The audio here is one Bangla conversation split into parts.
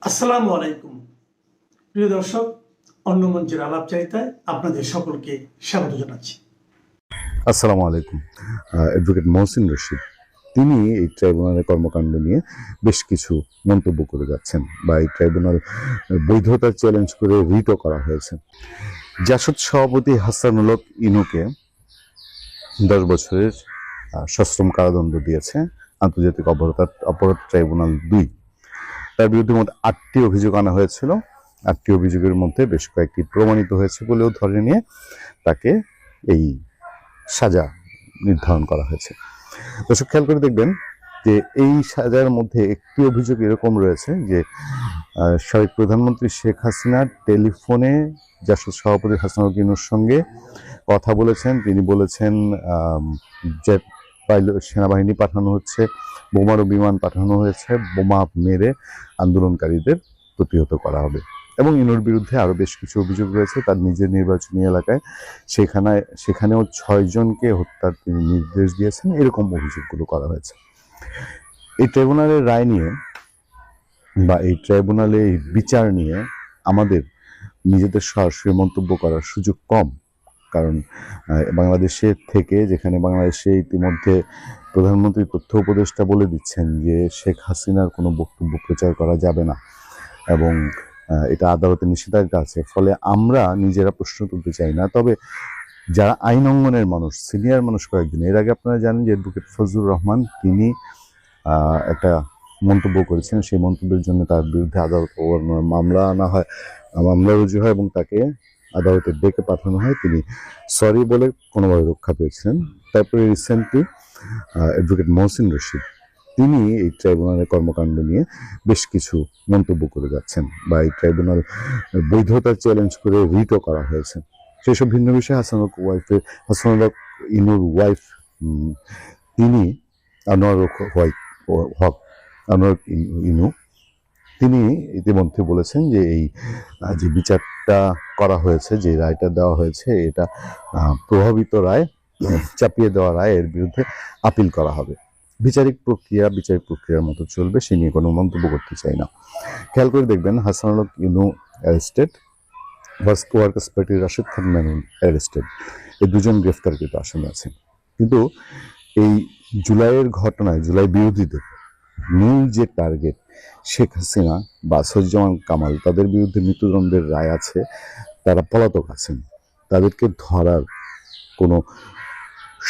আসসালামু আলাইকুম প্রিয় দর্শক, অন্য মঞ্চের আলাপচারিতায় আপনাদের সকলকে স্বাগত জানাচ্ছি। আসসালামু আলাইকুম। অ্যাডভোকেট মহসিন রশিদ তিনি এই ট্রাইব্যুনালের কর্মকাণ্ড নিয়ে বেশ কিছু মন্তব্য করে যাচ্ছেন, বা এই ট্রাইব্যুনাল বৈধতা চ্যালেঞ্জ করে রিটও করা হয়েছে। জাসদ সভাপতি হাসানুল হক ইনুকে 10 বছরের সশ্রম কারাদণ্ড দিয়েছে আন্তর্জাতিক অপরাধ ট্রাইব্যুনাল 2। তার বিরুদ্ধে মোট 8টি অভিযোগ আনা হয়েছিল। 8টি অভিযোগের মধ্যে বেশ কয়েকটি প্রমাণিত হয়েছে বলেও ধরে নিয়ে তাকে এই সাজা নির্ধারণ করা হয়েছে। দর্শক, খেয়াল করে দেখবেন যে এই সাজার মধ্যে একটি অভিযোগ এরকম রয়েছে যে সাবেক প্রধানমন্ত্রী শেখ হাসিনা টেলিফোনে জাসদ সভাপতি হাসানুল ইনুর সঙ্গে কথা বলেছেন। তিনি বলেছেন যে সেনাবাহিনী পাঠানো হচ্ছে, বোমারু বিমান পাঠানো হয়েছে, বোমা মেরে আন্দোলনকারীদের প্রতিহত করা হবে। এবং ইনুর বিরুদ্ধে আরো বেশ কিছু অভিযোগ রয়েছে তার নিজের নির্বাচনী এলাকায়, সেখানেও 6 জনকে হত্যার তিনি নির্দেশ দিয়েছেন। এরকম অভিযোগগুলো করা হয়েছে। এই ট্রাইব্যুনালের রায় নিয়ে বা এই ট্রাইব্যুনালে বিচার নিয়ে আমাদের নিজেদের সরাসরি মন্তব্য করার সুযোগ কম, কারণ বাংলাদেশে থেকে, যেখানে বাংলাদেশে ইতিমধ্যে প্রধানমন্ত্রী তথ্য উপদেষ্টা বলে দিচ্ছেন যে শেখ হাসিনার কোনো বক্তব্য প্রচার করা যাবে না এবং এটা আদালতে নিষেধাজ্ঞা আছে, ফলে আমরা নিজেরা প্রশ্ন তুলতে চাই না। তবে যারা আইন অঙ্গনের মানুষ, সিনিয়র মানুষ, কয়েকদিন এর আগে আপনারা জানেন যে অ্যাডভোকেট ফজলুর রহমান তিনি একটা মন্তব্য করেছেন। সেই মন্তব্যের জন্য তার বিরুদ্ধে আদালত মামলা আনা হয়, মামলা রুজু হয় এবং তাকে আদালতে ডেকে পাঠানো হয়। তিনি সরি বলে কোনোভাবে রক্ষা পেয়েছিলেন। তারপরে রিসেন্টলি অ্যাডভোকেট মহসিন রশিদ তিনি এই ট্রাইব্যুনালের কর্মকাণ্ড নিয়ে বেশ কিছু মন্তব্য করে যাচ্ছেন, বা এই ট্রাইব্যুনাল বৈধতা চ্যালেঞ্জ করে রিটও করা হয়েছে। সেসব ভিন্ন বিষয়ে হাসানুল হক ইনুর ওয়াইফ তিনি আনোয়ার হক ইনু তিনি ইতিমধ্যে বলেছেন যে এই যে বিচারটা করা হয়েছে, যে রায়টা দেওয়া হয়েছে, এটা প্রভাবিত রায়, চাপিয়ে দেওয়া রায়, এর বিরুদ্ধে আপিল করা হবে। বিচারিক প্রক্রিয়ার মতো চলবে, সে নিয়ে কোনো মন্তব্য করতে চাই না। খেয়াল করে দেখবেন হাসানুল হক ইনু অ্যারেস্টেড, ওয়ার্কার্স পার্টির রাশেদ খান মেনন অ্যারেস্টেড। এই দুজন গ্রেফতারকৃত আসামি আছেন। কিন্তু এই জুলাইয়ের ঘটনায় জুলাই বিরোধীদের মূল যে টার্গেট শেখ হাসিনা বা আসিফুজ্জামান কামাল, তাদের বিরুদ্ধে মৃত্যুদণ্ডের রায় আছে, তারা পলাতক আছেন। তাদেরকে ধরার কোনো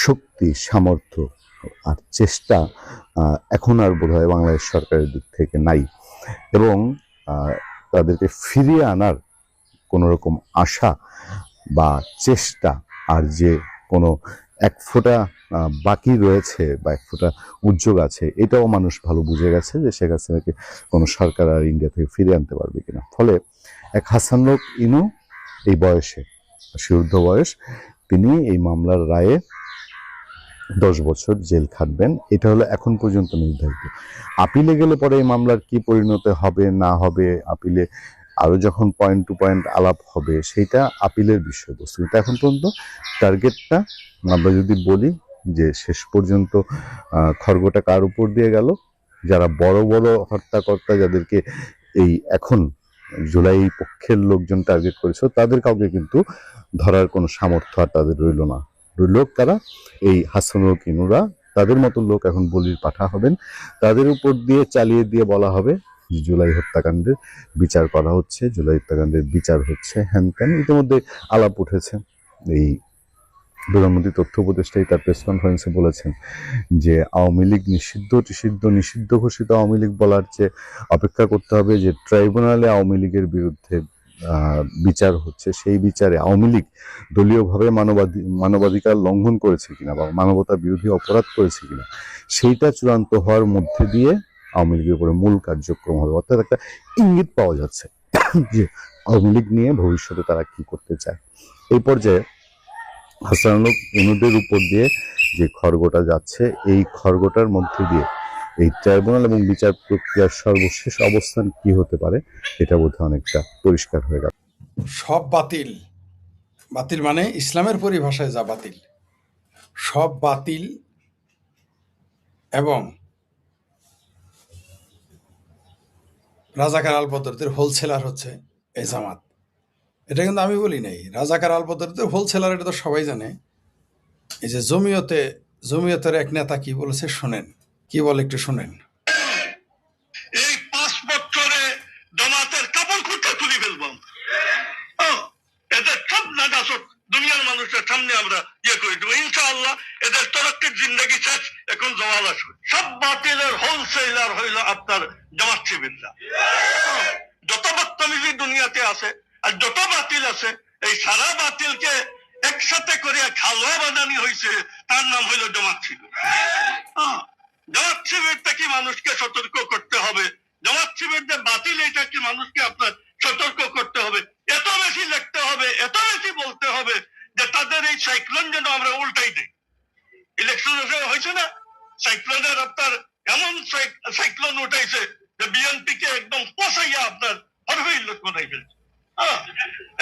শক্তি, সামর্থ্য আর চেষ্টা এখন আর বোধহয় বাংলাদেশ সরকারের দিক থেকে নাই, এবং তাদেরকে ফিরিয়ে আনার কোনো রকম আশা বা চেষ্টা আর যে কোনো এক ফোঁটা বাকি রয়েছে বা এক ফোঁটা উদ্যোগ আছে, এটাও মানুষ ভালো বুঝে গেছে যে শেখ হাসিনাকে কোনো সরকার আর ইন্ডিয়া থেকে ফিরিয়ে আনতে পারবে কিনা। ফলে এক হাসানুল হক ইনু এই বয়সে, সুরুদ্ধ বয়স, তিনি এই মামলার রায়ে 10 বছর জেল খাটবেন। এটা হলো এখন পর্যন্ত নির্ধারিত। আপিলে গেলে পরে এই মামলার কি পরিণতি হবে না হবে, আপিলে আরো যখন পয়েন্ট টু পয়েন্ট আলাপ হবে, সেইটা আপিলের বিষয়বস্তু। কিন্তু এখন পর্যন্ত টার্গেটটা আমরা যদি বলি যে শেষ পর্যন্ত খড়গটা কার উপর দিয়ে গেল, যারা বড় বড় হত্যাকর্তা, যাদেরকে এই এখন জুলাই পক্ষের লোকজন টার্গেট করেছে, তাদের কাউকে কিন্তু ধরার কোনো সামর্থ্য আর তাদের রইল না। লোক তারা এই হাসানুল হক ইনুরা, তাদের মতো লোক এখন বলির পাঠা হবেন। তাদের উপর দিয়ে চালিয়ে দিয়ে বলা হবে যে জুলাই হত্যাকাণ্ডের বিচার করা হচ্ছে, জুলাই হত্যাকাণ্ডের বিচার হচ্ছে, হ্যান ত্যান। ইতিমধ্যে আলাপ উঠেছে, এই প্রধানমন্ত্রী তথ্য উপদেষ্টাই তার প্রেস কনফারেন্সে বলেছেন যে আওয়ামী লীগ নিষিদ্ধ ঘোষিত আওয়ামী লীগ বলার চেয়ে অপেক্ষা করতে হবে যে ট্রাইব্যুনালে আওয়ামী লীগের বিরুদ্ধে বিচার হচ্ছে, সেই বিচারে আওয়ামী লীগ দলীয়ভাবে মানবাধিকার লঙ্ঘন করেছে কিনা বা মানবতা বিরোধী অপরাধ করেছে কিনা, সেইটা চূড়ান্ত হওয়ার মধ্যে দিয়ে আওয়ামী লীগের উপরে মূল কার্যক্রম হবে। অর্থাৎ একটা ইঙ্গিত পাওয়া যাচ্ছে যে আওয়ামী লীগ নিয়ে ভবিষ্যতে তারা কি করতে চায়। এই পর্যায়ে হাসানুল হক ইনুদের উপর দিয়ে যে খড়গটা যাচ্ছে, এই খড়গটার মধ্যে দিয়ে এই ট্রাইব্যুনাল এবং বিচার প্রক্রিয়ার সর্বশেষ অবস্থান কি হতে পারে, এটা বোধহয় অনেকটা পরিষ্কার হয়ে গেল। সব বাতিল, বাতিল মানে ইসলামের পরিভাষায় যা বাতিল, সব বাতিল। এবং রাজাকার আলবদরদের হোলসেলার হচ্ছে এই জামাত। এটা কিন্তু আমি বলি নাই, রাজাকার আলবদরদের হোলসেলার, এটা তো সবাই জানে। এই যে জমিয়তের এক নেতা কি বলেছে শোনেন, কি বলে একটু শোনেন। এই 5 বছরে জামাতের কাপড় খুঁটে তুলে ফেলবো। এদের সব নাগাসত দুনিয়ার মানুষের সামনে আমরা করে দেবো ইনশাআল্লাহ। এদের তরক্কির জিন্দগি শেষ, এখন জওয়াল আসবে। সব বাতিলের হোলসেলার হইল আপনার জামাত শিবিররা। যত বদতমিজি দুনিয়াতে আছে আর যত বাতিল আছে, এই সারা বাতিলকে একসাথে করে খালোয়া বানানি হয়েছে, তার নাম হইল জামাত শিবির। জামাত শিবিরটা কি মানুষকে সতর্ক করতে হবে, জামাত শিবির যে বাতিল এটা কি মানুষকে আপনার সতর্ক করতে হবে, এত বেশি লিখতে হবে, এত বেশি বলতে হবে যে তাদের এই সাইক্লোন যেন আমরা উল্টাই দিই। ইলেকশন হয়েছে না, সাইক্লোনের আপনার এমন সাইক্লোন উঠাইছে যে বিএনপি কে একদম পোষাইয়া আপনার হরহই লোক বানাই ফেলছে।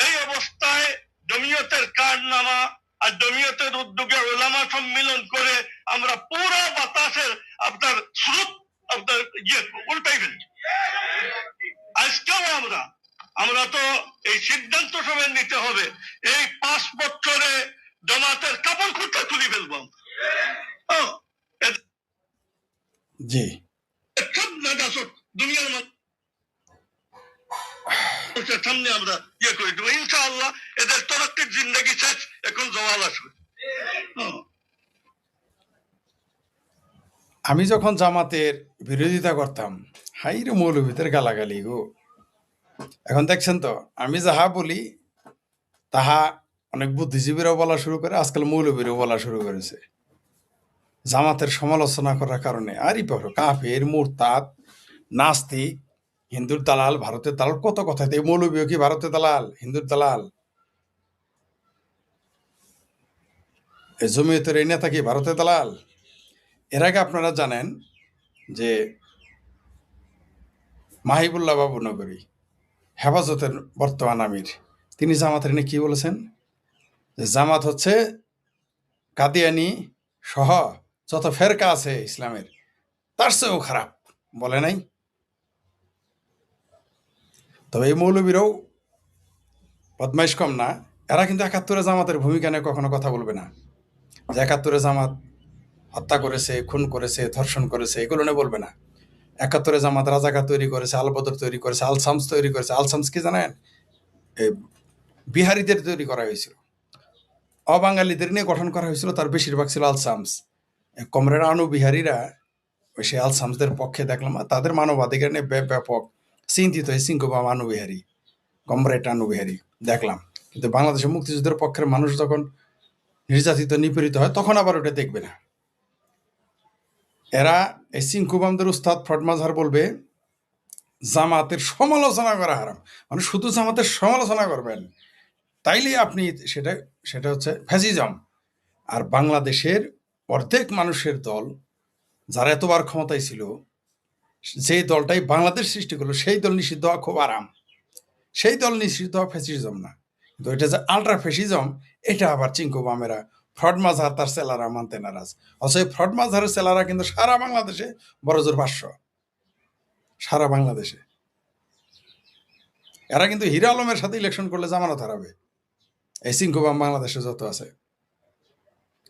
এই অবস্থায় জমিয়তের কারনামা আর জমিয়তের উদ্যোগে ওলামা সম্মিলন করে আমরা পুরো বাতাসের আপনার স্রোত আপনার উল্টাই ফেলছি। আজকেও আমরা তো এই সিদ্ধান্ত সবাই নিতে হবে, এই 5 বছরে জামাতের কাপড় খুঁটে তুলে ফেলবো। জি, সব নাগাসত দুনিয়ার মানুষের সামনে আমরা করে দেবো ইনশাআল্লাহ। এদের তরক্কির জিন্দগি শেষ, এখন জওয়াল আসবে। আমি যখন জামাতের বিরোধিতা করতাম, হাই রে মৌলবীদের গালাগালি গো। এখন দেখছেন তো, আমি যাহা বলি তাহা অনেক বুদ্ধিজীবীরাও বলা শুরু করে, আজকাল মৌলবীরাও বলা শুরু করেছে জামাতের সমালোচনা করার কারণে। আরই পড়ো কাফের, মুরতাদ, নাস্তিক, হিন্দুর দালাল, ভারতের দালাল, কত কথা। এই মৌলবীও কি ভারতের দালাল, হিন্দুর দালাল? এই জমিয়তের এই নেতা কি ভারতের দালাল? এর আগে আপনারা জানেন যে মাহিবুল্লাহ বাবু নগরী, হেফাজতের বর্তমান আমির, তিনি জামাতের নিয়ে কি বলেছেন, যে জামাত হচ্ছে কাদিয়ানি সহ যত ফেরকা আছে ইসলামের তার চেয়েও খারাপ, বলে নাই? তবে এই মৌলবীরাও বদমাইশ কম না, এরা কিন্তু 71-এ জামাতের ভূমিকা নিয়ে কখনো কথা বলবে না, যে 71-এ জামাত হত্যা করেছে, খুন করেছে, ধর্ষণ করেছে, এগুলো নিয়ে বলবে না। 71-এ জামাত রাজাকার তৈরি করেছে, আলবদর তৈরি করেছে, আলসামস তৈরি করেছে। আলসামস কি জানেন? এই বিহারিদের তৈরি করা হয়েছিল, অবাঙালিদের নিয়ে গঠন করা হয়েছিল, তার বেশিরভাগ ছিল আলসামস। কমরেড আনু বিহারীরা ওই সে আলসামসদের পক্ষে দেখলাম, তাদের মানবাধিকার নিয়ে ব্যাপক চিন্তিত হয় সিংকুবা আনু বিহারী, কমরেড আনু বিহারী দেখলাম। কিন্তু বাংলাদেশের মুক্তিযুদ্ধের পক্ষের মানুষ যখন নির্যাতিত নিপীড়িত হয় তখন আবার ওটা দেখবে না। এরা এই সিংকুবামদের উস্তাদ ফ্রড মাজহার বলবে জামাতের সমালোচনা করা হারাম, মানে শুধু জামাতের সমালোচনা করবেন তাইলে আপনি সেটা হচ্ছে ফ্যাসিজম। আর বাংলাদেশের অর্ধেক মানুষের দল যারা এতবার ক্ষমতায় ছিল, যেই দলটাই বাংলাদেশ সৃষ্টি করলো, সেই দল নিষিদ্ধ হওয়া খুব আরাম, সেই দল নিষিদ্ধ হওয়া ফ্যাসিজম না। কিন্তু এটা যে আল্ট্রা ফ্যাসিজম, এটা আবার চিঙ্কু বামেরা, ফ্রড মাজহার তার সেলারা মানতে নারাজ। অথচ এই ফ্রড মাজহারের সেলারা কিন্তু সারা বাংলাদেশে বড় জোর 500, সারা বাংলাদেশে। এরা কিন্তু হিরা আলমের সাথে ইলেকশন করলে জামানত হারাবে, এই চিঙ্কু বাম বাংলাদেশে যত আছে।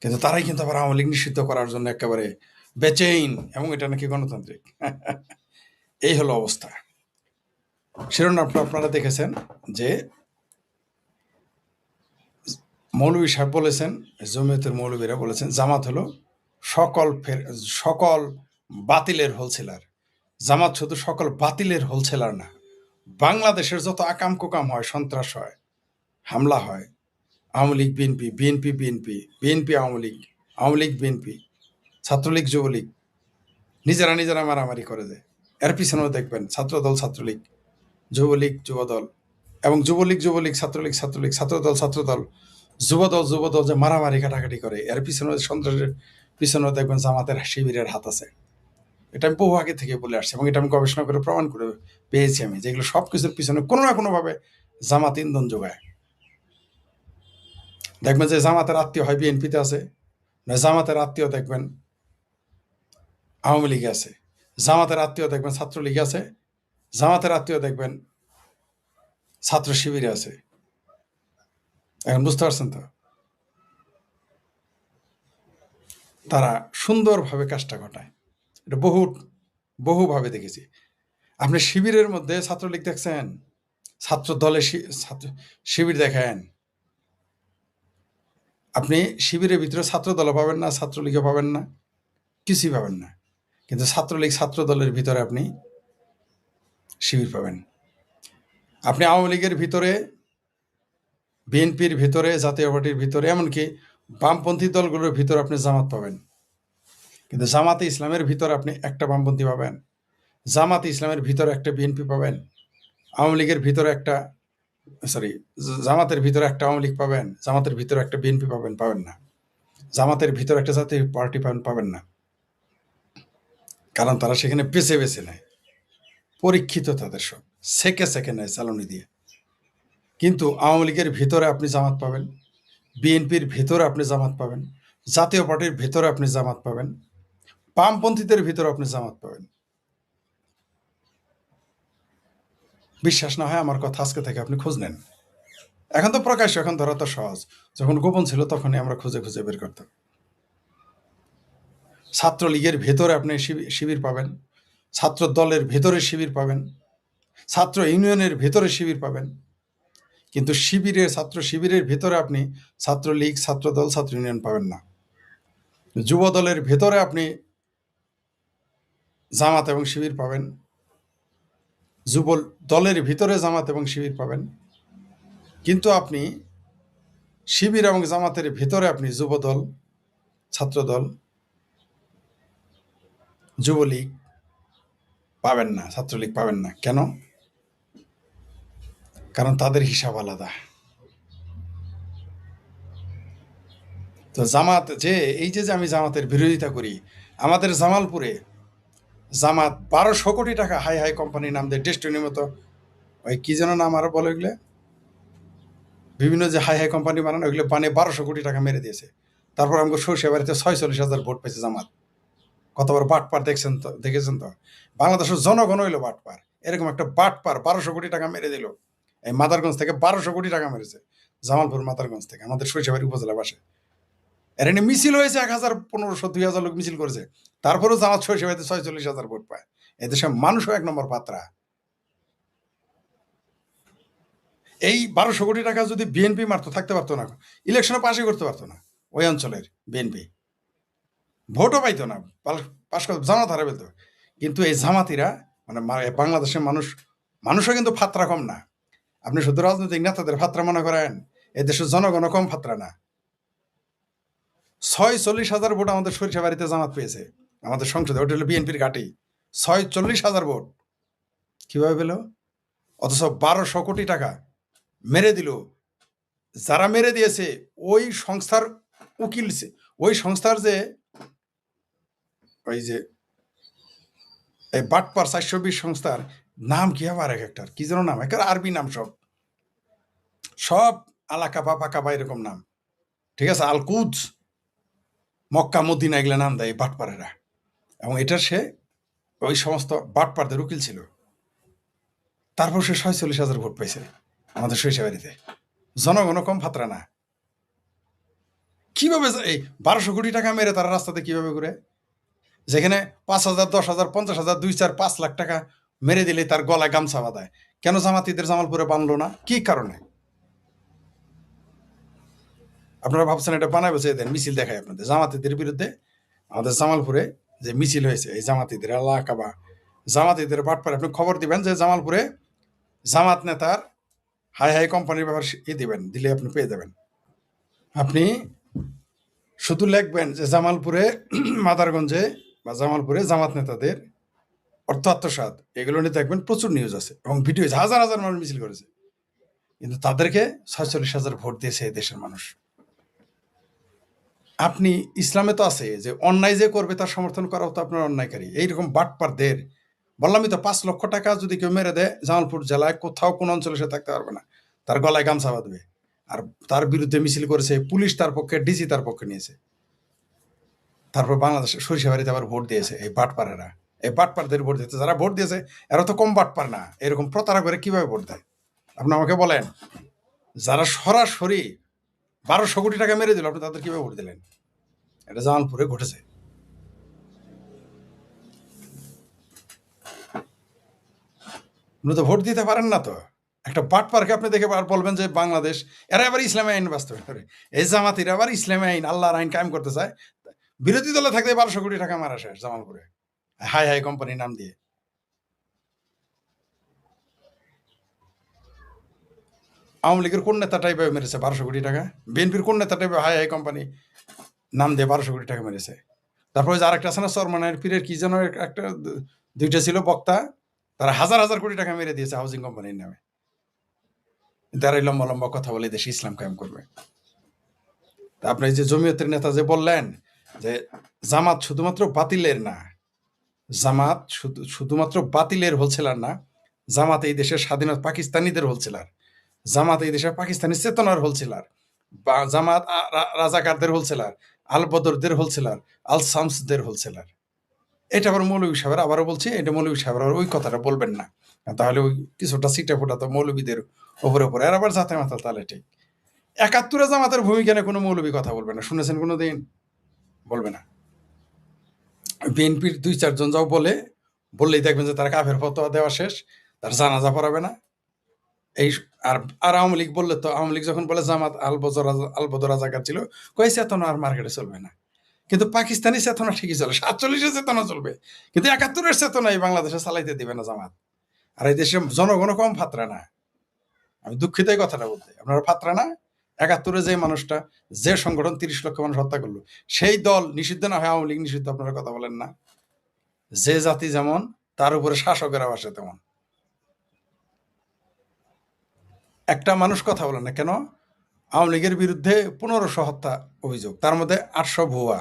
কিন্তু তারাই কিন্তু আবার আওয়ামী লীগ নিষিদ্ধ করার জন্য একেবারে বেচেইন, এবং এটা নাকি গণতান্ত্রিক। এই হলো অবস্থা। শিরোনামটা আপনারা দেখেছেন যে মৌলভী সাহেব বলেছেন, জমিয়তের মৌলভীরা বলেছেন জামাত হলো সকল বাতিলের হোলসেলার। জামাত শুধু সকল বাতিলের হোলসেলার না, বাংলাদেশের যত আকাম কুকাম হয়, সন্ত্রাস হয়, হামলা হয়, Awami League BNP, BNP BNP, BNP Awami League, Awami League BNP, Chhatra League Jubo League নিজেরা মারামারি করে দেয়। এর পিছনেও দেখবেন ছাত্রদল ছাত্রলীগ, যুবলীগ যুবদল, এবং যুবলীগ ছাত্রলীগ ছাত্রদল ছাত্রদল, যুবদল যে মারামারি কাটাকাটি করে, এর পিছনে সন্ত্রাসের পিছনেও দেখবেন জামাতের শিবিরের হাত আছে। এটা আমি বহু আগে থেকে বলে আসছি, এবং এটা আমি গবেষণা করে প্রমাণ করে পেয়েছি আমি, যেগুলো সব কিছুর পিছনে কোনো না কোনোভাবে জামাত ইন্ধন যোগায়। দেখবেন যে জামাতের আত্মীয় হয় বিএনপিতে আছে, না জামাতের আত্মীয় দেখবেন আওয়ামী লীগে আছে, জামাতের আত্মীয় দেখবেন ছাত্রলীগে আছে, জামাতের আত্মীয় দেখবেন ছাত্র শিবিরে আছে। এখন বুঝতে পারছেন তো, তারা সুন্দরভাবে কাজটা ঘটায়। এটা বহুভাবে দেখেছি। আপনি শিবিরের মধ্যে ছাত্রলীগ দেখছেন, ছাত্র দলে ছাত্র শিবির দেখেন, আপনি শিবিরের ভিতরে ছাত্র দল পাবেন না, ছাত্রলীগও পাবেন না, কিছুই পাবেন না। কিন্তু ছাত্রলীগ ছাত্র দলের ভিতরে আপনি শিবির পাবেন। আপনি আওয়ামী লীগের ভিতরে, বিএনপির ভিতরে, জাতীয় পার্টির ভিতরে, এমনকি বামপন্থী দলগুলোর ভিতরে আপনি জামাত পাবেন। কিন্তু জামাতে ইসলামের ভিতরে আপনি একটা বামপন্থী পাবেন, জামাতে ইসলামের ভিতরে একটা বিএনপি পাবেন, আওয়ামী লীগের ভিতরে একটা জামাতের ভিতরে একটা আওয়ামী লীগ পাবেন, জামাতের ভিতরে একটা বিএনপি পাবেন না। জামাতের ভিতরে একটা জাতীয় পার্টি পাবেন না। কারণ তারা সেখানে বেছে নেয়, পরীক্ষিত তাদের সব সেকে নেয় চালনি দিয়ে। কিন্তু আওয়ামী লীগের ভিতরে আপনি জামাত পাবেন, বিএনপির ভিতরে আপনি জামাত পাবেন, জাতীয় পার্টির ভিতরে আপনি জামাত পাবেন, বামপন্থীদের ভিতরে আপনি জামাত পাবেন। বিশ্বাস না হয় আমার কথা আজকে থেকে আপনি খোঁজ নেন। এখন তো প্রকাশ্য, এখন ধরা তো সহজ, যখন গোপন ছিল তখনই আমরা খুঁজে বের করতাম। ছাত্রলীগের ভেতরে আপনি শিবির পাবেন, ছাত্র দলের ভেতরে শিবির পাবেন, ছাত্র ইউনিয়নের ভেতরে শিবির পাবেন। কিন্তু ছাত্র শিবিরের ভেতরে আপনি ছাত্রলীগ, ছাত্রদল, ছাত্র ইউনিয়ন পাবেন না। যুব দলের ভেতরে আপনি জামাত এবং শিবির পাবেন, যুব দলের ভিতরে জামাত এবং শিবির পাবেন। কিন্তু আপনি শিবির এবং জামাতের ভেতরে আপনি যুবদল, ছাত্রদল, যুবলীগ পাবেন না, ছাত্রলীগ পাবেন না। কেন? কারণ তাদের হিসাব আলাদা। তো জামাত এই যে আমি জামাতের বিরোধিতা করি, আমাদের জামালপুরে জামাত 1200 কোটি টাকা হাই কোম্পানির নাম দিয়ে ডেস্টিনির মতো, ওই কি যেন নাম আরো বলে, ওইগুলো বিভিন্ন যে হাই কোম্পানি বানানো, ওইগুলো বানিয়ে 1200 কোটি টাকা মেরে দিয়েছে। তারপর আমাকে সরষে বাড়িতে 46,000 ভোট পেয়েছে জামাত। কতবার বাটপার দেখেছেন তো? বাংলাদেশের জনগণ হইলো বাটপার। এরকম একটা বাটপার 1200 কোটি টাকা মেরে দিল। এই মাদারগঞ্জ থেকে 1200 কোটি টাকা মেরেছে, জামালপুর মাদারগঞ্জ থেকে, আমাদের সরিষাবাড়ি উপজেলা পাশে। এর এনে মিছিল হয়েছে, 1000, 1500, 2000 লোক মিছিল করেছে। তারপরেও জামাত সরিষাবাড়িতে 46,000 ভোট পায়। এদেশের মানুষও 1 নম্বর পাত্রা। এই 1200 কোটি টাকা যদি বিএনপি মারতো, থাকতে পারতো না, ইলেকশনে পাশই করতে পারতো না ওই অঞ্চলের বিএনপি, ভোটও পাইতো না, পাশ করতে জামাত হারা পেত। কিন্তু এই জামাতিরা মানে বাংলাদেশের মানুষও কিন্তু ফাত্রা কম না। আপনি শুধু রাজনৈতিক নেতাদের ফাত্রা মনে করেন, এই দেশের জনগণও কম ফাত্রা না। 46,000 ভোট আমাদের সরিষাবাড়িতে জামাত পেয়েছে, আমাদের সংসদে। ওটা হলো বিএনপির ঘাঁটি। 46,000 ভোট কিভাবে পেল? অথচ 1200 কোটি টাকা মেরে দিল। যারা মেরে দিয়েছে ওই সংস্থার উকিল, ওই সংস্থার যে ওই যে এই বাটপার 420 সংস্থার নাম কি আবার এক একটার কি যেন নাম, একটা আরবি নাম, সব আলাকাবা পাকাবা এরকম নাম, ঠিক আছে? আলকুদ, মক্কা, মদিনা, এগুলা নাম দেয় বাটপারেরা। এবং এটা সে ওই সমস্ত বাটপারদের উকিল ছিল। তারপর সে 46,000 ভোট পাইছে আমাদের সরিষাবাড়িতে। জনগণ কম ফাত্রা না। কিভাবে এই 1200 কোটি টাকা মেরে তারা রাস্তাতে কিভাবে ঘুরে? যেখানে 5,000, 10,000, 50,000, 2, 4, 5 লাখ টাকা মেরে দিলে তার গলায় গামছা বাঁধায়। কেন জামাতিদের জামালপুরে বানলো না? কি কারণে? আপনারা ভাবছেন এটা বানাবে দেন মিছিল দেখায় আপনাদের জামাতিদের বিরুদ্ধে? আমাদের জামালপুরে যে মিছিল হয়েছে, এই জামাতিদের আল্লাহ কাবা জামাতিদের বাটপার, আপনি খবর দিবেন যে জামালপুরে জামাত নেতার হাই কোম্পানির ব্যাপার দিবেন, দিলে আপনি পেয়ে যাবেন। আপনি শুধু লিখবেন যে জামালপুরে, মাদারগঞ্জে বা জামালপুরে জামাত নেতাদের অর্থ আত্মসাৎ, এগুলো নিয়ে দেখবেন প্রচুর নিউজ আছে এবং ভিডিও, হাজার হাজার মানুষ মিছিল করেছে। কিন্তু তাদেরকে 46,000 ভোট দিয়েছে এই দেশের মানুষ। আপনি ইসলামে তো আছে যে অন্যায় যে করবে তার সমর্থন করাও তো আপনার অন্যায়কারী। এইরকম বাটপারদের বললামই তো, 5 লক্ষ টাকা যদি কেউ মেরে দেয় জামালপুর জেলায় কোথাও কোন অঞ্চলে সে থাকতে পারবে না, তার গলায় গামছা বাঁধবে। আর তার বিরুদ্ধে মিছিল করেছে পুলিশ, তার পক্ষে, ডিসি তার পক্ষে নিয়েছে। তারপর বাংলাদেশের সরিষাবাড়িতে আবার ভোট দিয়েছে এই বাটপারেরা। এই বাটপারদের ভোট দিতে, যারা ভোট দিয়েছে এরা তো কম বাটপার না, এরকম প্রতারণা করে কিভাবে ভোট দেয়? আপনি আমাকে বলেন, যারা সরাসরি 1200 কোটি টাকা মেরে দিল, আপনি তাদের কিভাবে ভোট দিলেন? এটা জামালপুরে ঘটেছে। আপনি তো ভোট দিতে পারেন না তো। একটা বাটপারকে আপনি দেখে আর বলবেন যে বাংলাদেশ, এরা এবার ইসলামী আইন বাস্তবায়ন করে, এই জামাতিরা আবার ইসলামী আইন, আল্লাহর আইন কায়েম করতে চায়। বিরোধী দলে থাকতে 1200 কোটি টাকা মারা শেষ জামালপুরে, হাই হাই কোম্পানির নাম দিয়ে। আওয়ামী লীগের কোন নেতাটাই মেরেছে 1200 কোটি টাকা? বিএনপির কোন নেতাটাই হাই হাই কোম্পানি নাম দিয়ে 1200 কোটি টাকা মেরেছে? তারপরে যে আরেকটা আছে না, চরমানের পীরের কি যেন একটা দুইটা ছিল বক্তা, তারা হাজার হাজার কোটি টাকা মেরে দিয়েছে হাউজিং কোম্পানির নামে। তারাই লম্বা লম্বা কথা বলে দেশে ইসলাম কায়েম করবে। তা আপনি যে জমিয়তের নেতা যে বললেন যে জামাত শুধুমাত্র বাতিলের না, জামাত শুধুমাত্র বাতিলের হোলসেলার না, জামাত এই দেশের স্বাধীনতা পাকিস্তানিদের হোলসেলার, জামাত এই দেশের পাকিস্তানি চেতনার হোলসেলার, বা জামাত রাজাকারদের হোলসেলার, আল বদরদের হোলসেলার, আল শামসদের হোলসেলার। এটা আবার মৌলভী সাহেবের, আবারও বলছি, এটা মৌলভী সাহেবের ওই কথাটা বলবেন না, তাহলে ওই কিছুটা সিটে ফোটা তো মৌলভীদের ওপরে ওপরে, আর আবার জাতে মাতাল। তাহলে ঠিক 71-এ জামাতের ভূমিকা নিয়ে কোনো মৌলভী কথা বলবে না, শুনেছেন কোনো দিন? বলবে না। বিএনপির 2-4 জন যাও বললেই দেখবেন যে তারা কাফের ফতোয়া দেওয়া শেষ, তার জানাজা পড়াবে না। এই আর আওয়ামী লীগ বললে তো, আওয়ামী লীগ যখন বলে জামাত আলবদর রাজাকার ছিল, কই চেতনা আর মার্কেটে চলবে না। কিন্তু পাকিস্তানি চেতনা ঠিকই চলে, 47-এর চেতনা চলবে, কিন্তু 71-এর চেতনা এই বাংলাদেশে চালাইতে দিবে না জামাত। আর এই দেশে জনগণ কম ফাতরা না, আমি দুঃখিত এই কথাটা বলতে। আপনারা ফাতরা না? 71-এ যে মানুষটা, যে সংগঠন 30 লক্ষ মানুষ হত্যা করলো, সেই দল নিষিদ্ধ না হয় আওয়ামী লীগ নিষিদ্ধ, আপনারা কথা বলেন না? যে জাতি যেমন, তার উপরে শাসকেরা আসে তেমন। একটা মানুষ কথা বলেন না কেন? আওয়ামী লীগের বিরুদ্ধে 1500 হত্যা অভিযোগ, তার মধ্যে 800 ভুয়া,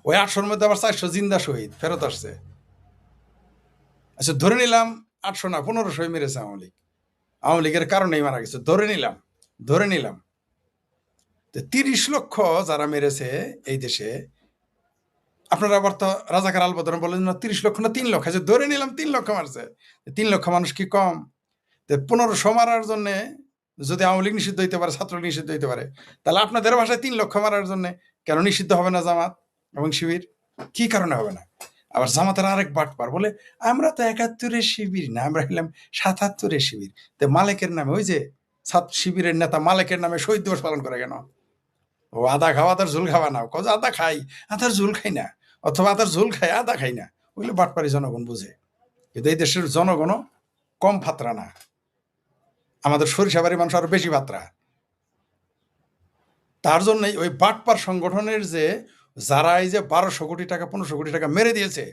ওই 800-র মধ্যে আবার 400 জিন্দা শহীদ ফেরত আসছে। আচ্ছা ধরে নিলাম 800 না 1500 মেরেছে আওয়ামী লীগ, আওয়ামী লীগের কারণেই মারা গেছে, ধরে নিলাম 30 লক্ষ যারা মেরেছে এই দেশে, আপনারা আবার তো রাজাকার আলবদর বলেন না 30 লক্ষ না 3 লক্ষ, আছে ধরে নিলাম 3 লক্ষ মারছে। 3 লক্ষ মানুষ কি কম? 1500 মারার জন্যে যদি আওয়ামী লীগ নিষিদ্ধ হইতে পারে, ছাত্রলীগ নিষিদ্ধ হইতে পারে, তাহলে আপনাদের ভাষায় 3 লক্ষ মারার জন্য কেন নিষিদ্ধ হবে না জামাত এবং শিবির? কি কারণে হবে না? আবার জামাতের আরেক বাটপার বলে, আমরা তো 71-এর শিবির না, আমরা হইলাম 77-এর শিবির। তো মালেকের নামে, ওই যে শিবিরের নেতা মালেকের নামে শহীদ দিবস পালন করে কেন? ও আদা খাওয়া, আদার ঝোল খাওয়া না, কজ আদা খাই, আদার ঝোল খাই না, অথবা আদার ঝোল খাই আদা খাই না, ওইগুলো বাটপারি জনগণ বুঝে। কিন্তু এই দেশের জনগণও কম ফাতরা না, আমাদের সরিষাবাড়ি মানুষ আরো বেশি ফাতরা। তার জন্যই ওই বাটপার সংগঠনের যে যারা এই যে 1200 কোটি টাকা 1500 কোটি টাকা মেরে দিয়েছে,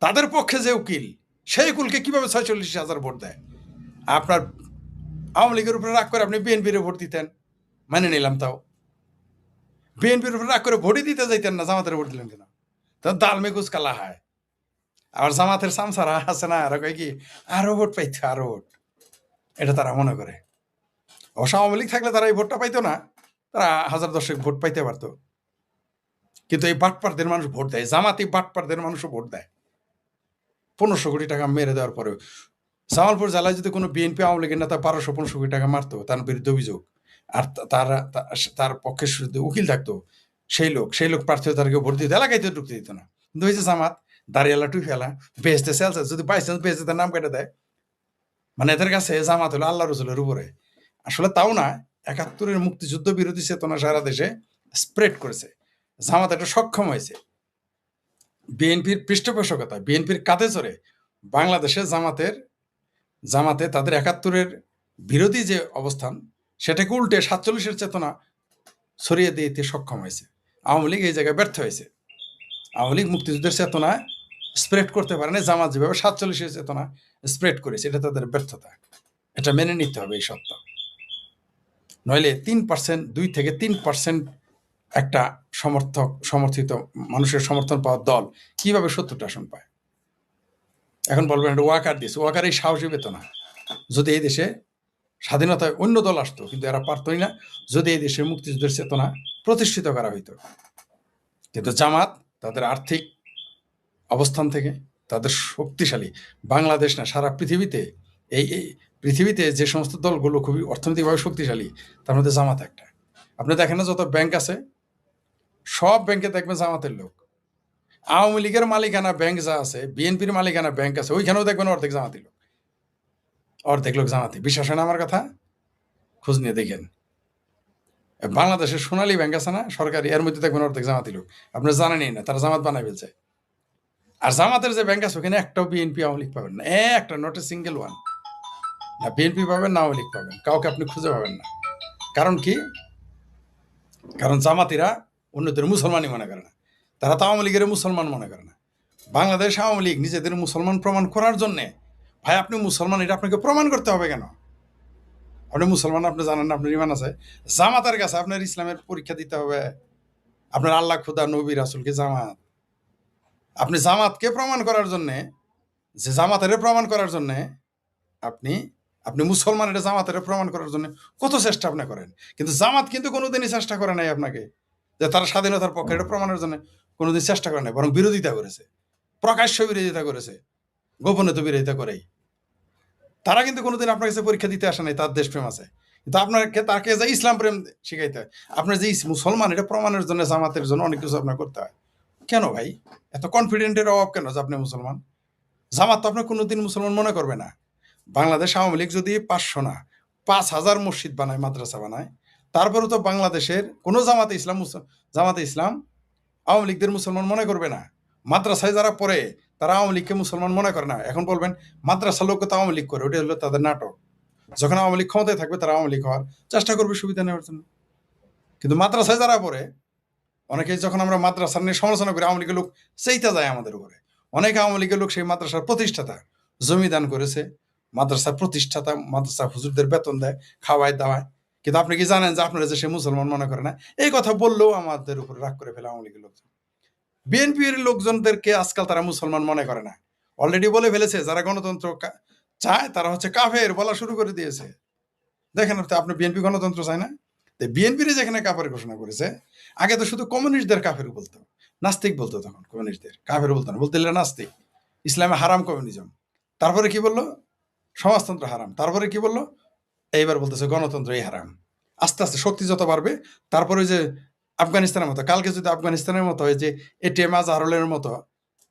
তাদের পক্ষে যে উকিল, সেই উকিলকে কিভাবে 46,000 ভোট দেয়? আপনার আওয়ামী লীগের উপরে রাগ করে আপনি বিএনপির ভোট দিতেন, মানে নিলাম, তাও বিএনপির উপরে রাগ করে ভোটই দিতে যাইতেন না, জামাতের ভোট দিলেন কেন? তখন দাল মেঘুজ কালা হয়। আবার জামাতের সামসারা আছে না, আর কয় কি আরো ভোট পাইতো, আরো ভোট, এটা তারা মনে করে। অবশ্য আওয়ামী লীগ থাকলে তারা এই ভোটটা পাইতো না, তারা 1000-10 ভোট পাইতে পারতো। কিন্তু এই বাটপারদের মানুষ ভোট দেয়, জামাতি বাটপারদের মানুষও ভোট দেয়। 1500 কোটি টাকা মেরে দেওয়ার পরেও জামালপুর জেলায় যদি কোনো বিএনপি আওয়ামী লীগের নেতা 1200-1500 কোটি টাকা মারতো, তার বিরুদ্ধে অভিযোগ, আর তার পক্ষে উকিল থাকতো, সেই লোক প্রার্থী তার কেউ ভোট দিত, এলাকায় তো ঢুকতে দিত না। কিন্তু ওই যে জামাত দাঁড়িয়ালা টুইফেলা বেহেস্তে সেলস, যদি বাই চান্স বেহেস্তে নাম কেটে দেয়, মানে এদের কাছে জামাত হলো আল্লাহ রসুলের উপরে। আসলে তাও না, 71-এর মুক্তিযুদ্ধ বিরোধী চেতনা সারা দেশে স্প্রেড করেছে, জামাত এটা সক্ষম হয়েছে। বিএনপির পৃষ্ঠপোষকতা, বিএনপির কাঁধে চড়ে বাংলাদেশে জামাতে তাদের 71-এর বিরোধী যে অবস্থান, সেটাকে উল্টে 47-এর চেতনা ছড়িয়ে দিতে সক্ষম হয়েছে। আওয়ামী লীগ এই জায়গায় ব্যর্থ হয়েছে। আওয়ামী লীগ মুক্তিযুদ্ধের চেতনা স্প্রেড করতে পারে না, জামাত যেভাবে 47-এর চেতনা স্প্রেড করেছে, এটা তাদের ব্যর্থতা, এটা মেনে নিতে হবে এই সত্য। নইলে 3%, 2 থেকে 3% একটা সমর্থিত মানুষের সমর্থন পাওয়ার দল কিভাবে 70টা আসন পায়? এখন বলবেন এটা ওয়াকার দিয়েছে, ওয়াকার এই সাহসী পেত না। যদি এই দেশে স্বাধীনতায় অন্য দল আসতো, কিন্তু এরা পারতই না, যদি এই দেশে মুক্তিযুদ্ধের চেতনা প্রতিষ্ঠিত করা হইতো। কিন্তু জামাত তাদের আর্থিক অবস্থান থেকে, তাদের শক্তিশালী। বাংলাদেশ না, সারা পৃথিবীতে এই পৃথিবীতে যে সমস্ত দলগুলো খুবই অর্থনৈতিকভাবে শক্তিশালী তার মধ্যে জামাত একটা। আপনি দেখেন না, যত ব্যাংক আছে সব ব্যাংকে দেখবেন জামাতের লোক। আওয়ামী লীগের মালিকানা ব্যাংক যা আছে, বিএনপির মালিকানা ব্যাংক আছে, ওইখানেও দেখবেন অর্ধেক জামাতি লোক, অর্ধেক লোক জামাতি। বিশ্বাস হয় না আমার কথা? খোঁজ নিয়ে দেখেন। বাংলাদেশের সোনালী ব্যাংক আছে না সরকারি, এর মধ্যে দেখবেন অর্ধেক জামাতি লোক। আপনারা জানেনই না, তারা জামাত বানাই ফেলছে। আর জামাতের যে ব্যাংক আছে ওখানে একটাও বিএনপি আওয়ামী লীগ পাবেন না, একটা নট এ সিঙ্গেল ওয়ান। না বিএনপি পাবেন না আওয়ামী লীগ পাবেন, কাউকে আপনি খুঁজে পাবেন না। কারণ কি? কারণ জামাতিরা অন্যদের মুসলমানই মনে করে না, তারা তো আওয়ামী লীগের মুসলমান মনে করে না। বাংলাদেশ আওয়ামী লীগ নিজেদের মুসলমান প্রমাণ করার জন্যে, ভাই আপনি মুসলমান এটা আপনাকে প্রমাণ করতে হবে কেন? আপনি মুসলমান, আপনি জানেন না আপনার ইমান আছে? জামাতের কাছে আপনার ইসলামের পরীক্ষা দিতে হবে। আপনার আল্লাহ খুদা নবী রাসূলকে জামাত, আপনি জামাতকে প্রমাণ করার জন্যে, যে জামাতের প্রমাণ করার জন্যে আপনি আপনি মুসলমান এটা জামাতের প্রমাণ করার জন্য কত চেষ্টা আপনি করেন, কিন্তু জামাত কিন্তু কোনোদিনই চেষ্টা করে নাই আপনাকে যে তারা স্বাধীনতার পক্ষে এটা প্রমাণের জন্য কোনোদিন চেষ্টা করে নাই, বরং বিরোধিতা করেছে, প্রকাশ্য বিরোধিতা করেছে, গোপনে তো বিরোধিতা করেই। তারা কিন্তু কোনোদিন আপনার কাছে পরীক্ষা দিতে আসে নাই, তার দেশপ্রেম আছে, কিন্তু আপনাকে তাকে যে ইসলাম প্রেম শিখাইতে হয়। আপনার যে মুসলমান এটা প্রমাণের জন্য জামাতের জন্য অনেক কিছু আপনার করতে হয়। কেন ভাই এত কনফিডেন্টের অভাব কেন যে আপনি মুসলমান? জামাত তো আপনার কোনোদিন মুসলমান মনে করবে না। বাংলাদেশ আওয়ামী লীগ যদি 500 না 5000 মসজিদ বানায়, মাদ্রাসা বানায়, তারপরে তো বাংলাদেশের কোনো জামাতে ইসলাম আওয়ামী লীগদের মুসলমান মনে করবে না। মাদ্রাসায় যারা পড়ে তারা আওয়ামী লীগকে মুসলমান মনে করে না। এখন বলবেন মাদ্রাসার লোক তো আওয়ামী লীগ করে, ওটা হলো তাদের নাটক। যখন আওয়ামী লীগ ক্ষমতায় থাকবে তারা আওয়ামী লীগ হওয়ার চেষ্টা করবে সুবিধা নেওয়ার জন্য। কিন্তু মাদ্রাসায় যারা পড়ে, অনেকে যখন আমরা মাদ্রাসা নিয়ে সমালোচনা করি, আওয়ামী লীগের লোক সেইটা যায় আমাদের উপরে। অনেক আওয়ামী লীগের লোক সেই মাদ্রাসার প্রতিষ্ঠাতা, জমি দান করেছে, মাদ্রাসার প্রতিষ্ঠাতা, মাদ্রাসা হুজুরদের বেতন দেয়, খাওয়ায় দাওয়ায়। কিন্তু আপনি কি জানেন যে আপনারা যে সে মুসলমান মনে করে না? এই কথা বললেও আমাদের উপর রাগ করে ফেলে আওয়ামী লীগের লোকজন। বিএনপির লোকজনদেরকে আজকাল তারা মুসলমান মনে করে না, অলরেডি বলে ফেলেছে যারা গণতন্ত্র চায় তারা হচ্ছে কাফের বলা শুরু করে দিয়েছে। দেখেন আপনি, বিএনপি গণতন্ত্র চায় না? বিএনপির যেখানে কাফের ঘোষণা করেছে, আগে তো শুধু কমিউনিস্টদের কাফের বলতো, নাস্তিক বলতো, তখন কমিউনিস্টদের কাফের বলতো না, বলতে নাস্তিক। ইসলামে হারাম কমিউনিজম। তারপরে কি বললো? সমাজতন্ত্র হারাম। তারপরে কি বললো? এইবার বলতেছে গণতন্ত্রই হারাম। আস্তে আস্তে শক্তি যত বাড়বে, তারপরে যে আফগানিস্তানের মতো, কালকে যদি আফগানিস্তানের মতো হয় যে এটিএম আজহারুলের মতো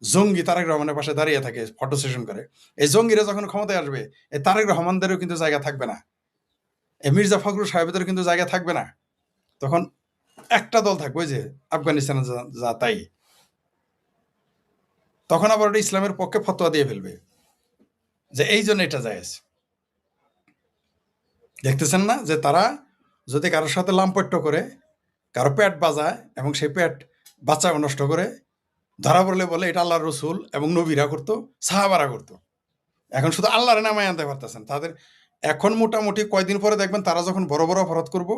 জঙ্গি তারেক রহমানের পাশে দাঁড়িয়ে থাকে, ফটো সেশন করে, এই জঙ্গিরা যখন ক্ষমতায় আসবে, এই তারেক রহমানদেরও কিন্তু জায়গা থাকবে না, এই মির্জা ফখরুল সাহেবদেরও কিন্তু জায়গা থাকবে না। তখন একটা দল থাকবে, ওই যে আফগানিস্তানে যা তাই। তখন আবার ওটা ইসলামের পক্ষে ফতোয়া দিয়ে ফেলবে যে এই জন্য এটা জায়েজ। দেখতেছেন না যে তারা যদি কারোর সাথে লাম্পট্য করে, কারো পেট বাজায় এবং সেই পেট বাচ্চা নষ্ট করে, ধরা পড়লে বলে এটা আল্লাহর রসুল এবং নবীরা করতো, সাহাবারা করতো। এখন শুধু আল্লাহর নামায় আনতে পারতেছেন তাদের। এখন মোটামুটি কয়দিন পরে দেখবেন তারা যখন বড় বড় অপরাধ করবো,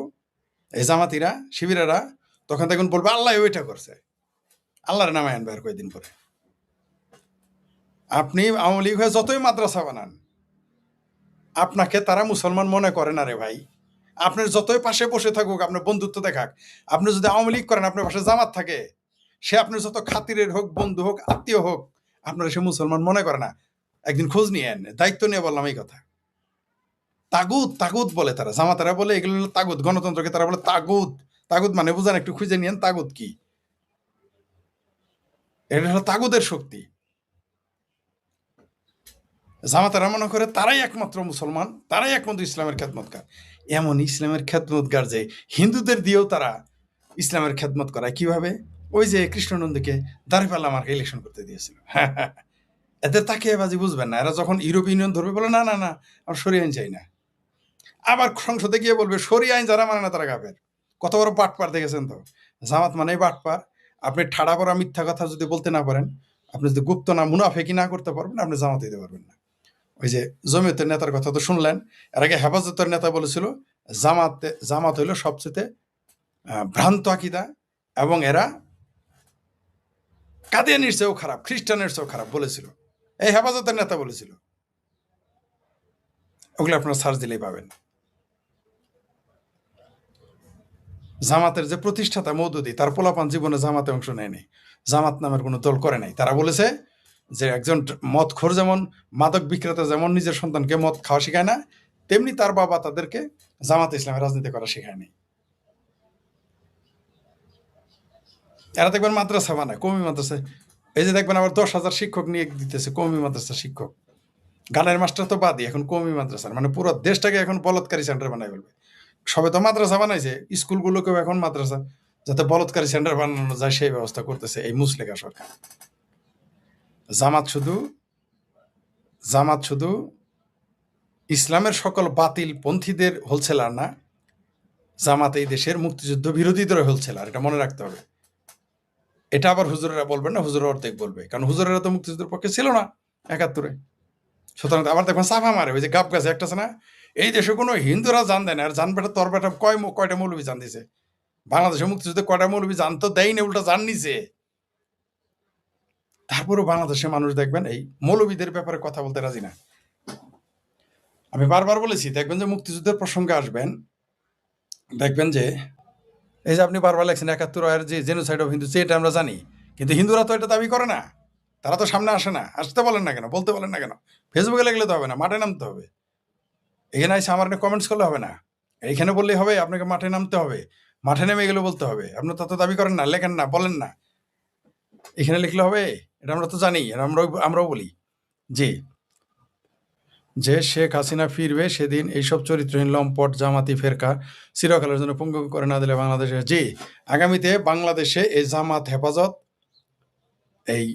এই জামাতিরা, শিবিরেরা, তখন দেখবেন বলবে আল্লাহ ওইটা করছে, আল্লাহর নামায় আনবে আর কয়দিন পরে। আপনি আওয়ামী লীগ হয়ে যতই মাদ্রাসা বানান, আপনাকে তারা মুসলমান মনে করে না রে ভাই। আপনার যতই পাশে বসে থাকুক, আপনার বন্ধুত্ব দেখাক, আপনি যদি আওয়ামী লীগ করেন, আপনার পাশে জামাত থাকে, সে আপনার যত খাতিরের হোক, বন্ধু হোক, আত্মীয় হোক, আপনার সে মুসলমান মনে করে না। একদিন খোঁজ নিয়ে দায়িত্ব নিয়ে বললাম এই কথা। তাগুত তাগুত বলে তারা, জামাতারা বলে এগুলো হলো তাগুত। গণতন্ত্রকে তারা বলে তাগুত। তাগুত মানে বুঝান, একটু খুঁজে নিয়েন তাগুত কি। এটা হলো তাগুতের শক্তি। জামাতারা মনে করে তারাই একমাত্র মুসলমান, তারাই একমাত্র ইসলামের খেদমতগার। এমন ইসলামের খেদমতগার যে হিন্দুদের দিয়েও তারা ইসলামের খেদমত করায়। কিভাবে? ওই যে কৃষ্ণনন্দীকে দাঁড়িপাল্লা মার্কে ইলেকশন করতে দিয়েছিল। এদের তাকিয়ে বাজি বুঝবেন না। এরা যখন ইউরোপ ইউনিয়ন ধরবে বলে না না না আমরা সরিয়ে আইন চাই না, আবার সংসদে গিয়ে বলবে সরিয়ে আইন যারা মানে না তারা কাফের। কত বড় বাটপার দেখেছেন তো? জামাত মানেই বাটপার। আপনি ঠাড়া পড়া মিথ্যা কথা যদি বলতে না পারেন, আপনি যদি গুপ্ত না মুনাফেকি না করতে পারবেন, আপনি জামাত দিতে পারবেন না। ওই যে জমিয়তের নেতার কথা তো শুনলেন, এর আগে হেফাজতের নেতা বলেছিল জামাত হইল সবচেয়ে ভ্রান্ত আকিদা এবং এরা কাদিয়ানির চেয়েও খারাপ, খ্রিস্টানের চেয়েও খারাপ বলেছিল। এই হেফাজতের নেতা বলেছিল। ওগুলো আপনারা সার্চ দিলেই পাবেন। জামাতের যে প্রতিষ্ঠাতা মওদুদী, তার পোলাপান জীবনে জামাতে অংশ নেয়নি, জামাত নামের কোনো দল করে নাই। তারা বলেছে যে একজন মদখোর যেমন মাদক বিক্রেতা যেমন নিজের সন্তানকে মদ খাওয়া শেখায় না, তেমনি তার বাবা তাদেরকে জামাত ইসলামের রাজনীতি করা শেখায়নি। এরা দেখবেন মাদ্রাসা বানায়, কওমি মাদ্রাসা। এই যে দেখবেন আবার 10,000 শিক্ষক নিয়ে দিতেছে, কওমি মাদ্রাসা শিক্ষক। গানের মাস্টার তো বাদই, এখন কওমি মাদ্রাসার মানে পুরো দেশটাকে এখন বলৎকারী সেন্টার বানাই ফেলবে। সবে তো মাদ্রাসা বানাইছে, স্কুলগুলোকেও এখন মাদ্রাসা, যাতে বলৎকারী সেন্টার বানানো যায় সেই ব্যবস্থা করতেছে এই মুসলেখা সরকার। জামাত শুধু ইসলামের সকল বাতিল পন্থীদের হোলসেলার না, জামাত এই দেশের মুক্তিযুদ্ধ বিরোধীদের হোলসেলার, এটা মনে রাখতে হবে। এটা আবার হুজুরেরা বলবেন না, হুজুরের অর্ধেক বলবে, কারণ হুজুরেরা তো মুক্তিযুদ্ধের পক্ষে ছিল না 71-এ। সুতরাং আবার দেখবেন চাপা মারে, ওই যে গাব গাছে একটা আছে না, এই দেশে কোনো হিন্দুরা জান দেয় না, আর জান বেটা তোর বেটা কয়টা মৌলবী জান দিছে। বাংলাদেশের মুক্তিযুদ্ধে কয়টা মৌলবী জান তো দেয় না, উল্টা জান নিছে। তারপরেও বাংলাদেশের মানুষ দেখবেন এই মৌলবীদের ব্যাপারে কথা বলতে রাজি না। আমি বারবার বলেছি, দেখবেন যে মুক্তিযুদ্ধের প্রসঙ্গে আসবেন, দেখবেন যে এই যে আপনি বারবার লেখছেন 71 যে জেনোসাইড অফ হিন্দু, এটা আমরা জানি, কিন্তু হিন্দুরা তো এটা দাবি করে না, তারা তো সামনে আসে না। আসতে বলেন না কেন, বলতে বলেন না কেন? ফেসবুকে লিখলে তো হবে না, মাঠে নামতে হবে। এখানে এসে আমার কমেন্টস করলে হবে না, এখানে বললেই হবে আপনাকে মাঠে নামতে হবে, মাঠে নেমে গেলে বলতে হবে। আপনি তত দাবি করেন না, লেখেন না, বলেন না, এখানে লিখলে হবে? এটা আমরা তো জানি, আমরাও বলি যে শেখ হাসিনা ফিরবে সেদিন এইসব চরিত্রহীন লম্পট জামাতি ফেরকা চিরকালের জন্য পঙ্গু করে না দিলে বাংলাদেশে, আগামীতে বাংলাদেশে এই জামাত, হেফাজত, এই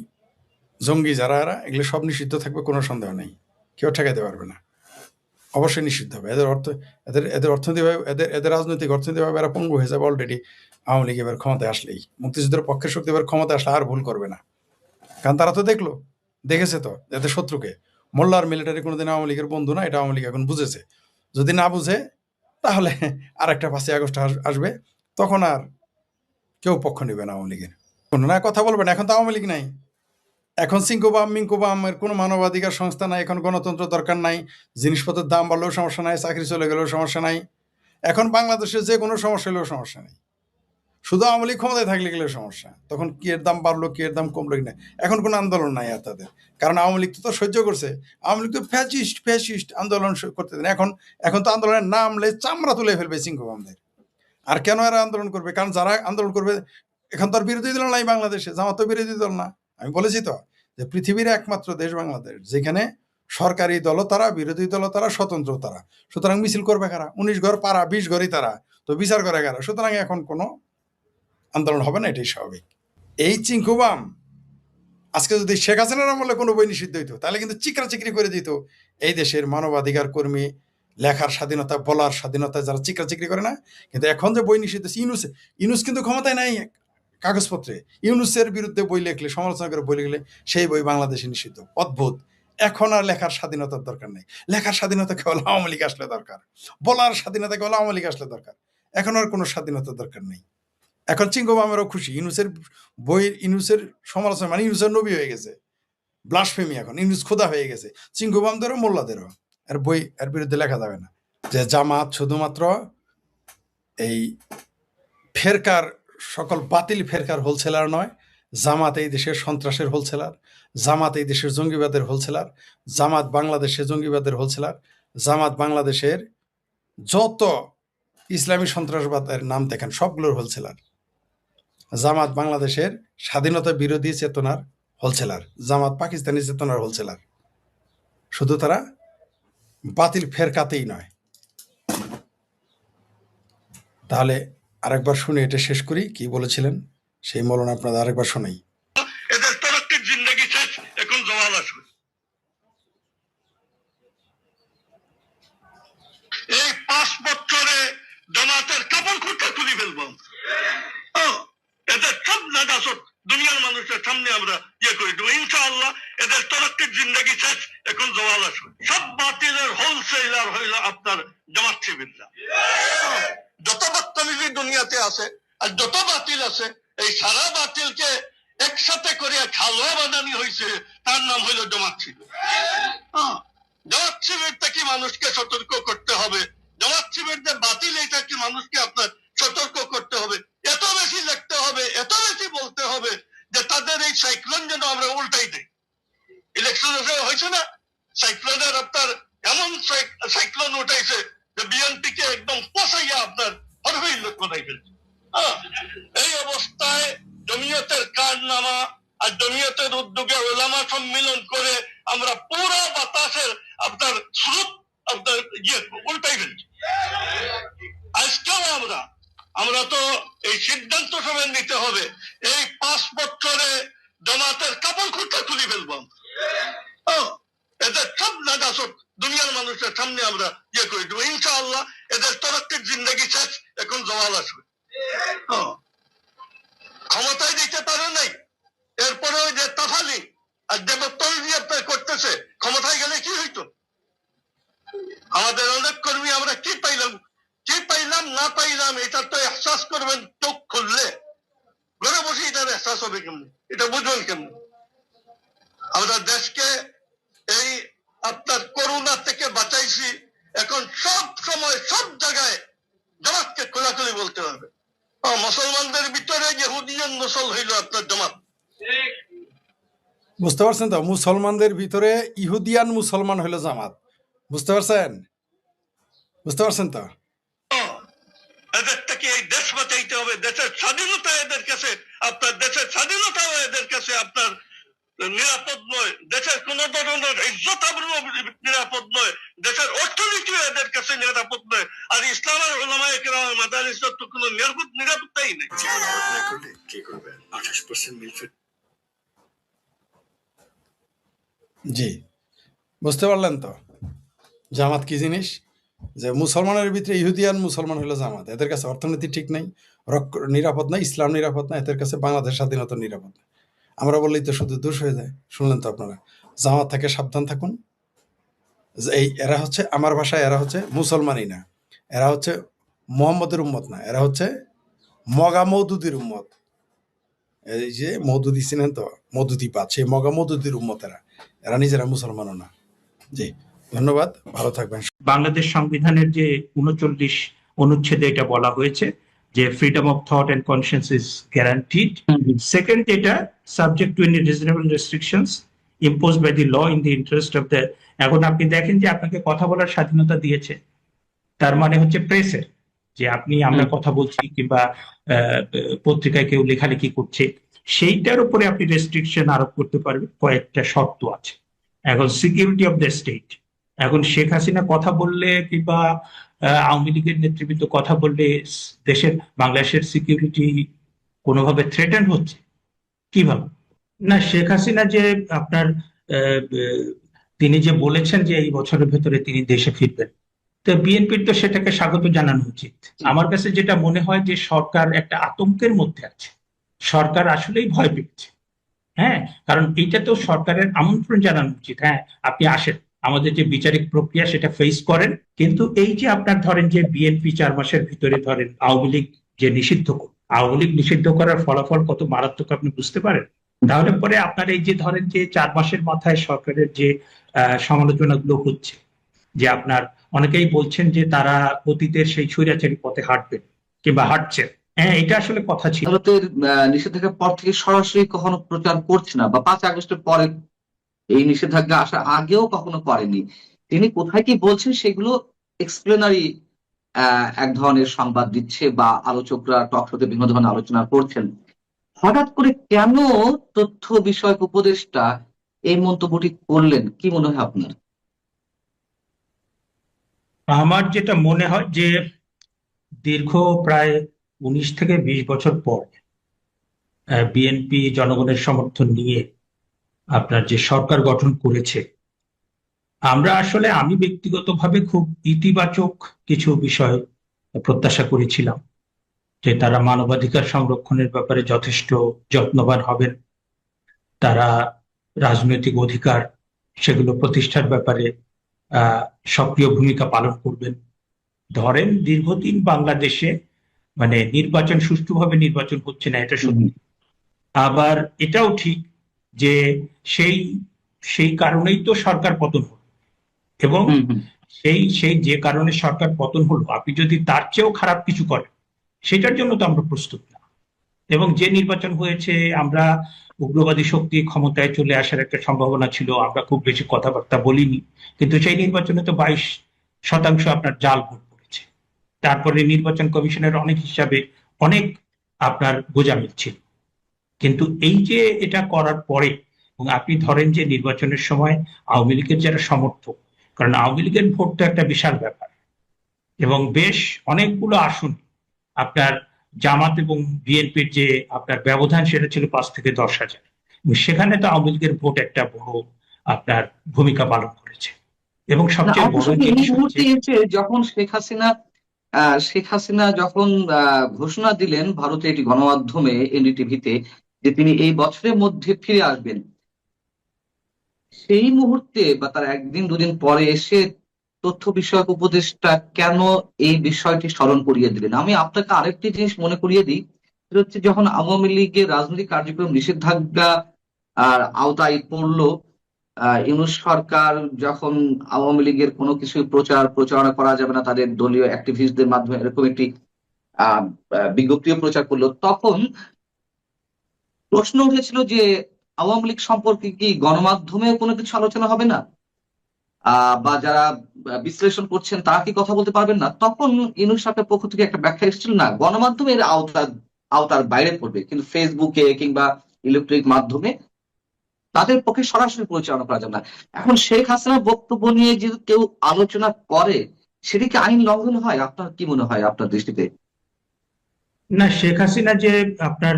জঙ্গি যারা এগুলো সব নিষিদ্ধ থাকবে, কোনো সন্দেহ নেই, কেউ ঠেকাইতে পারবে না, অবশ্যই নিষিদ্ধ হবে। এদের অর্থনৈতিকভাবে, এদের রাজনৈতিক অর্থনৈতিকভাবে এরা পঙ্গু হয়ে যাবে অলরেডি। আওয়ামী লীগ এবার ক্ষমতায় আসলেই, মুক্তিযুদ্ধের পক্ষের শক্তি এবার ক্ষমতায় আসলে আর ভুল করবে না, কারণ তারা তো দেখেছে তো এদের শত্রুকে। মোল্লা আর মিলিটারি কোনোদিন আওয়ামী লীগের বন্ধু না, এটা আওয়ামী লীগ এখন বুঝেছে। যদি না বুঝে তাহলে আর একটা 5ই আগস্ট আসবে, তখন আর কেউ পক্ষ নেবে না আওয়ামী লীগের, কোনো না কথা বলবেন। এখন তো আওয়ামী লীগ নাই, এখন সিঙ্কুবাম মিঙ্কুবামের কোনো মানবাধিকার সংস্থা নাই, এখন গণতন্ত্র দরকার নাই, জিনিসপত্রের দাম বাড়লেও সমস্যা নাই, চাকরি চলে গেলেও সমস্যা নাই, এখন বাংলাদেশে যে কোনো সমস্যা হলেও সমস্যা নেই, শুধু আওয়ামী লীগ ক্ষমতায় থাকলে গেলে সমস্যা। তখন কি এর দাম বাড়লো, কি এর দাম কমলো কিনা, এখন কোনো আন্দোলন নাই আর তাদের, কারণ আওয়ামী লীগ তো সহ্য করছে। আওয়ামী লীগ তো ফ্যাসিস্ট আন্দোলন করতে দেন, এখন তো আন্দোলনের নাম চামড়া তুলে ফেলবে সিঙ্কুবামদের। আর কেন এরা আন্দোলন করবে? কারণ যারা আন্দোলন করবে, এখন তো আর বিরোধী দল নাই বাংলাদেশে, জামাত তো বিরোধী দল না। আমি বলেছি তো যে পৃথিবীর একমাত্র দেশ বাংলাদেশ, যেখানে সরকারি দলও তারা, বিরোধী দলও তারা, স্বতন্ত্র তারা। সুতরাং মিছিল করবে কারা? 19 ঘর পাড়া, 20 ঘরই তারা, তো বিচার করে কারা? সুতরাং এখন কোনো আন্দোলন হবে না, এটাই স্বাভাবিক। এই চিঙ্কুবাম আজকে যদি শেখ হাসিনার আমলে কোনো বই নিষিদ্ধ হইতো, তাহলে কিন্তু চিকরি করে দিত এই দেশের মানবাধিকার কর্মী, লেখার স্বাধীনতা, বলার স্বাধীনতা, যারা চিকরি করে না। কিন্তু এখন যে বই নিষিদ্ধ, ইউনুস কিন্তু ক্ষমতায় নাই কাগজপত্রে, ইউনুসের বিরুদ্ধে বই লিখলে, সমালোচনা করে বই লিখলে সেই বই বাংলাদেশে নিষিদ্ধ। অদ্ভুত। এখন আর লেখার স্বাধীনতার দরকার নেই, লেখার স্বাধীনতা কেবল আওয়ামী লীগ আসলে দরকার, বলার স্বাধীনতা কেবল আওয়ামী লীগ আসলে দরকার, এখন আর কোনো স্বাধীনতার দরকার নেই। এখন চিঙ্কুবামেরও খুশি, ইউনুসের সমালোচনা মানে ইউনুসের নবী হয়ে গেছে, ব্লাসফেমি, এখন ইউনুস খোদা হয়ে গেছে, চিঙ্কুবামদেরও মোল্লাদেরও। এর বিরুদ্ধে লেখা যাবে না যে জামাত শুধুমাত্র এই ফেরকার, সকল বাতিল ফেরকার হোলসেলার নয়, জামাত এই দেশের সন্ত্রাসের হোলসেলার, জামাত এই দেশের জঙ্গিবাদের হোলসেলার, জামাত বাংলাদেশের জঙ্গিবাদের হোলসেলার, জামাত বাংলাদেশের যত ইসলামী সন্ত্রাসবাদের নাম দেখেন সবগুলোর হোলসেলার, জামাত বাংলাদেশের স্বাধীনতা বিরোধী চেতনার হোলসেলার, জামাত পাকিস্তানি চেতনার হোলসেলার। শুধু তারা বাতিল ফেরকাতেই নয়। তাহলে আরেকবার শুনে এটা শেষ করি, কি বলেছিলেন সেই মৌলানা, আপনাদের আরেকবার শোনাই। এদের তরক্কির জিন্দেগি শেষ, এখন জওয়াল আসবে। এই 5 বছরে জামাতের কাপড় খুঁটে তুলে ফেলবো। এদের সব নাজাসত দুনিয়ার মানুষের সামনে আমরা করে দেবো ইনশাআল্লাহ। এদের তরক্কির জিন্দেগি শেষ, এখন জওয়াল আসবে। সব বাতিলের হোলসেলার হইল আপনার জামাত শিবিররা। যত বদতমিজি দুনিয়াতে আছে আর যত বাতিল আছে, এই সারা বাতিলকে একসাথে করে খালোয়া বানানি হয়েছে, তার নাম হইল জামাত শিবির। জামাত শিবিরটা কি মানুষকে সতর্ক করতে হবে, জামাত শিবির যে বাতিল এটা কি মানুষকে আপনার সতর্ক করতে হবে, এত বেশি লিখতে হবে, এত বেশি বলতে হবে যে তাদের এই সাইক্লোন যেন আমরা উল্টাই দিই। ইলেকশন হয়েছে না, সাইক্লোনের আপনার এমন সাইক্লোন উঠাইছে যে বিএনপিকে একদম পচাইয়া আপনার হরহইল বানাই ফেলছে। এই অবস্থায় জমিয়তের কারনামা আর জমিয়তের উদ্যোগে ওলামা সম্মেলন করে আমরা পুরো বাতাসের আপনার স্রোত আপনার উল্টাই ফেলছি। আজকেও আমরা তো এই সিদ্ধান্ত সবাই নিতে হবে, এই 5 বছরে জামাতের কাপড় খুঁটটা খুলে ফেলবো। এদের সব নাগাসত দুনিয়ার মানুষের সামনে আমরা করে দেবো ইনশাআল্লাহ। এদের তরক্কির জিন্দগি শেষ, এখন জওয়াল আসবে। ক্ষমতায় দিতে পারে নাই, এরপরে যে তাফালি আর যে তৈরি আপনার করতেছে, ক্ষমতায় গেলে কি হইতো? আমাদের অনেক কর্মী আমরা কি পাইলাম না পাইলাম, এটা তো এহসাস করবেন চোখ খুললে। ঘরে বসে এটার এহসাস হবে কেমনি, এটা বুঝবেন কেমনি? আমরা দেশকে এই আপনার করোনা থেকে বাঁচাইছি, এখন সব সময় সব জায়গায় জামাতকে খোলাখুলি বলতে হবে। মুসলমানদের ভিতরে ইহুদিয়ান নসল হইল আপনার জামাত। বুঝতে পারছেন তো, মুসলমানদের ভিতরে ইহুদিয়ান মুসলমান হইলো জামাত। বুঝতে পারছেন তো? এদের থেকে এই দেশ বাঁচাইতে হবে, দেশের স্বাধীনতা এদের কাছে আপনার, দেশের স্বাধীনতাও এদের কাছে আপনার নিরাপদ নয়, দেশের কোন ধরনের ইজ্জত আবরু নিরাপদ নয়, দেশের অর্থনীতিও এদের কাছে নিরাপদ নয়। আর ইসলামের উলামায়ে কেরামের মাদারিসের তো কোনো নিরাপত্তাই নেই। কি করবে? 28% মিলফেড। জি, বুঝতে পারলেন তো জামাত কি জিনিস? যে মুসলমানের ভিতরে ইহুদিয়ান মুসলমান হলো জামাত। এদের কাছে অর্থনীতি ঠিক নাই, নিরাপদ নাই, ইসলাম নিরাপদ না, এদের কাছে বাংলাদেশ স্বাধীনতা নিরাপদ না। আমরা বললেই তো শুধু দোষ হয়ে যায়। শুনলেন তো আপনারা, জামাত থেকে সাবধান থাকুন। এরা হচ্ছে, আমার ভাষায় এরা হচ্ছে মুসলমানই না, এরা হচ্ছে মোহাম্মদের উম্মত না, এরা হচ্ছে মগা মৌদুদির উম্মত। এই যে মৌদুদি ছিলেন তো, মৌদুদি পাত, সেই মগা মৌদুদির উম্মত। এরা নিজেরা মুসলমানও না। জি, ধন্যবাদ, ভালো থাকবেন। বাংলাদেশ সংবিধানের যে 39 অনুচ্ছেদে এটা বলা হয়েছে যে freedom of thought and conscience is guaranteed. Second, এটা subject to any reasonable restrictions imposed by the law in the interest of the. এখন আপনি দেখেন যে আপনাকে কথা বলার স্বাধীনতা দিয়েছে, তার মানে হচ্ছে প্রেসের, যে আপনি আমরা কথা বলছি কিংবা পত্রিকায় কেউ লেখালেখি করছে, সেইটার উপরে আপনি রেস্ট্রিকশন আরোপ করতে পারবেন। কয়েকটা শর্ত আছে। এখন সিকিউরিটি অফ দ্য স্টেট, এখন শেখ হাসিনা কথা বললে কিংবা আওয়ামী লীগের নেতৃবৃন্দ কথা বললে দেশের, বাংলাদেশের সিকিউরিটি কোনোভাবে থ্রেটেন হচ্ছে? কিভাবে না? শেখ হাসিনা যে আপনার তিনি যে বলেছেন যে এই বছরের ভেতরে তিনি দেশে ফিরবেন, তো বিএনপির তো সেটাকে স্বাগত জানানো উচিত। আমার কাছে যেটা মনে হয় যে সরকার একটা আতঙ্কের মধ্যে আছে, সরকার আসলেই ভয় পেয়েছে। হ্যাঁ, কারণ এইটা তো সরকারের আমন্ত্রণ জানানো উচিত, হ্যাঁ আপনি আসেন, আমাদের যে বিচারিক প্রক্রিয়া সেটা ফেস করেন। কিন্তু এই যে আপনার ধরেন যে বিএনপি 4 মাসের ভিতরে ধরেন আওয়ামী লীগ যে আওয়ামী লীগ নিষিদ্ধ করার ফলাফল কত মারাত্মক আপনি বুঝতে পারেন। তাহলে পরে আপনার এই যে ধরেন যে 4 মাসের মাথায় সরকারের যে সমালোচনাগুলো হচ্ছে, যে আপনার অনেকেই বলছেন যে তারা অতীতের সেই স্বৈরাচারী পথে হাঁটবেন কিংবা হাঁটছেন। হ্যাঁ, এটা আসলে কথা ছিল। ভারতের নিষেধাজ্ঞার পর থেকে সরাসরি কখনো প্রচার করছে না, বা 5 আগস্টের পরে এই নিষেধাজ্ঞা আসার আগেও কখনো করেনি। তিনি কোথায় কি বলছেন সেগুলো এক্সপ্লেনারি এক ধরনের সংবাদ দিচ্ছে, বা আলোচকরা টক শোতে বিভিন্ন ধরনের আলোচনা করছেন। হঠাৎ করে কেন তথ্য বিষয়ক উপদেষ্টা এই মন্তব্যটি করলেন, কি মনে হয় আপনার? আমার যেটা মনে হয় যে দীর্ঘ প্রায় 19 থেকে 20 বছর পর বিএনপি জনগণের সমর্থন নিয়ে আপনার যে সরকার গঠন করেছে, আমি ব্যক্তিগতভাবে খুব ইতিবাচক কিছু বিষয় প্রত্যাশা করেছিলাম, যে তারা মানবাধিকার সংরক্ষণের ব্যাপারে যথেষ্ট যত্নবান হবেন, তারা রাজনৈতিক অধিকার সেগুলো প্রতিষ্ঠার ব্যাপারে সক্রিয় ভূমিকা পালন করবেন। ধরেন দীর্ঘদিন বাংলাদেশে মানে নির্বাচন, সুষ্ঠুভাবে নির্বাচন হচ্ছে না, এটা সত্যি। আবার এটাও ঠিক যে সেই কারণেই তো সরকার পতন হলো, এবং সেই যে কারণে সরকার পতন হলো, আপনি যদি তার চেয়েও খারাপ কিছু করেন সেটার জন্য তো আমরা প্রস্তুত না। এবং যে নির্বাচন হয়েছে, আমরা উগ্রবাদী শক্তি ক্ষমতায় চলে আসার একটা সম্ভাবনা ছিল, আমরা খুব বেশি কথাবার্তা বলিনি, কিন্তু সেই নির্বাচনে তো 22% আপনার জাল ভোট পড়েছে। তারপরে নির্বাচন কমিশনের অনেক হিসাবে অনেক আপনার গোঁজামিল ছিল। কিন্তু এই যে এটা করার পরে, এবং আপনি ধরেন যে নির্বাচনের সময় আওয়ামী লীগের যারা সমর্থক, কারণ আওয়ামী লীগের ভোট তো একটা বিশাল ব্যাপার, এবং বেশ অনেকগুলো আসন আপনার জামাত এবং বিএনপির যে আপনার ব্যবধান সেটা ছিল 5 থেকে 10,000, সেখানে তো আওয়ামী লীগের ভোট একটা বড় আপনার ভূমিকা পালন করেছে। এবং সবচেয়ে বড় অবশ্যই এই জিনিস মুহূর্তে হচ্ছে এসে যখন শেখ হাসিনা যখন ঘোষণা দিলেন ভারতের একটি গণমাধ্যমে এনডিটিভিতে যে তিনি এই বছরের মধ্যে ফিরে আসবেন, সেই মুহূর্তে বা তার একদিন দুদিন পরে এসে তথ্য বিষয়ক উপদেষ্টা কেন এই বিষয়টি স্মরণ করিয়ে দিলেন? আমি আপনাকে আরেকটি জিনিস মনে করিয়ে দিই, সেটা হচ্ছে যখন আওয়ামী লীগের রাজনৈতিক কার্যক্রম নিষেধাজ্ঞা আর আওতায় পড়লো, ইউনূস সরকার যখন আওয়ামী লীগের কোনো কিছু প্রচারণা করা যাবে না তাদের দলীয় অ্যাক্টিভিস্টদের মাধ্যমে এরকম একটি বিজ্ঞপ্তিও প্রচার করলো, তখন প্রশ্ন উঠেছিল যে আওয়ামী লীগ সম্পর্কে কি গণমাধ্যমে কোনো কিছু আলোচনা হবে না, বা যারা বিশ্লেষণ করছেন তারা কি কথা বলতে পারবেন না? তখন ইউনূস সরকারের পক্ষ থেকে একটা ব্যাখ্যা এসেছিল, না গণমাধ্যমের আওতার বাইরে পড়বে, কিন্তু ফেসবুকে কিংবা ইলেকট্রিক মাধ্যমে তাদের পক্ষে সরাসরি পরিচালনা করা যাবে না। এখন শেখ হাসিনার বক্তব্য নিয়ে যদি কেউ আলোচনা করে, সেটি কি আইন লঙ্ঘন হয়? আপনার কি মনে হয় আপনার দৃষ্টিতে? না, শেখ হাসিনা যে আপনার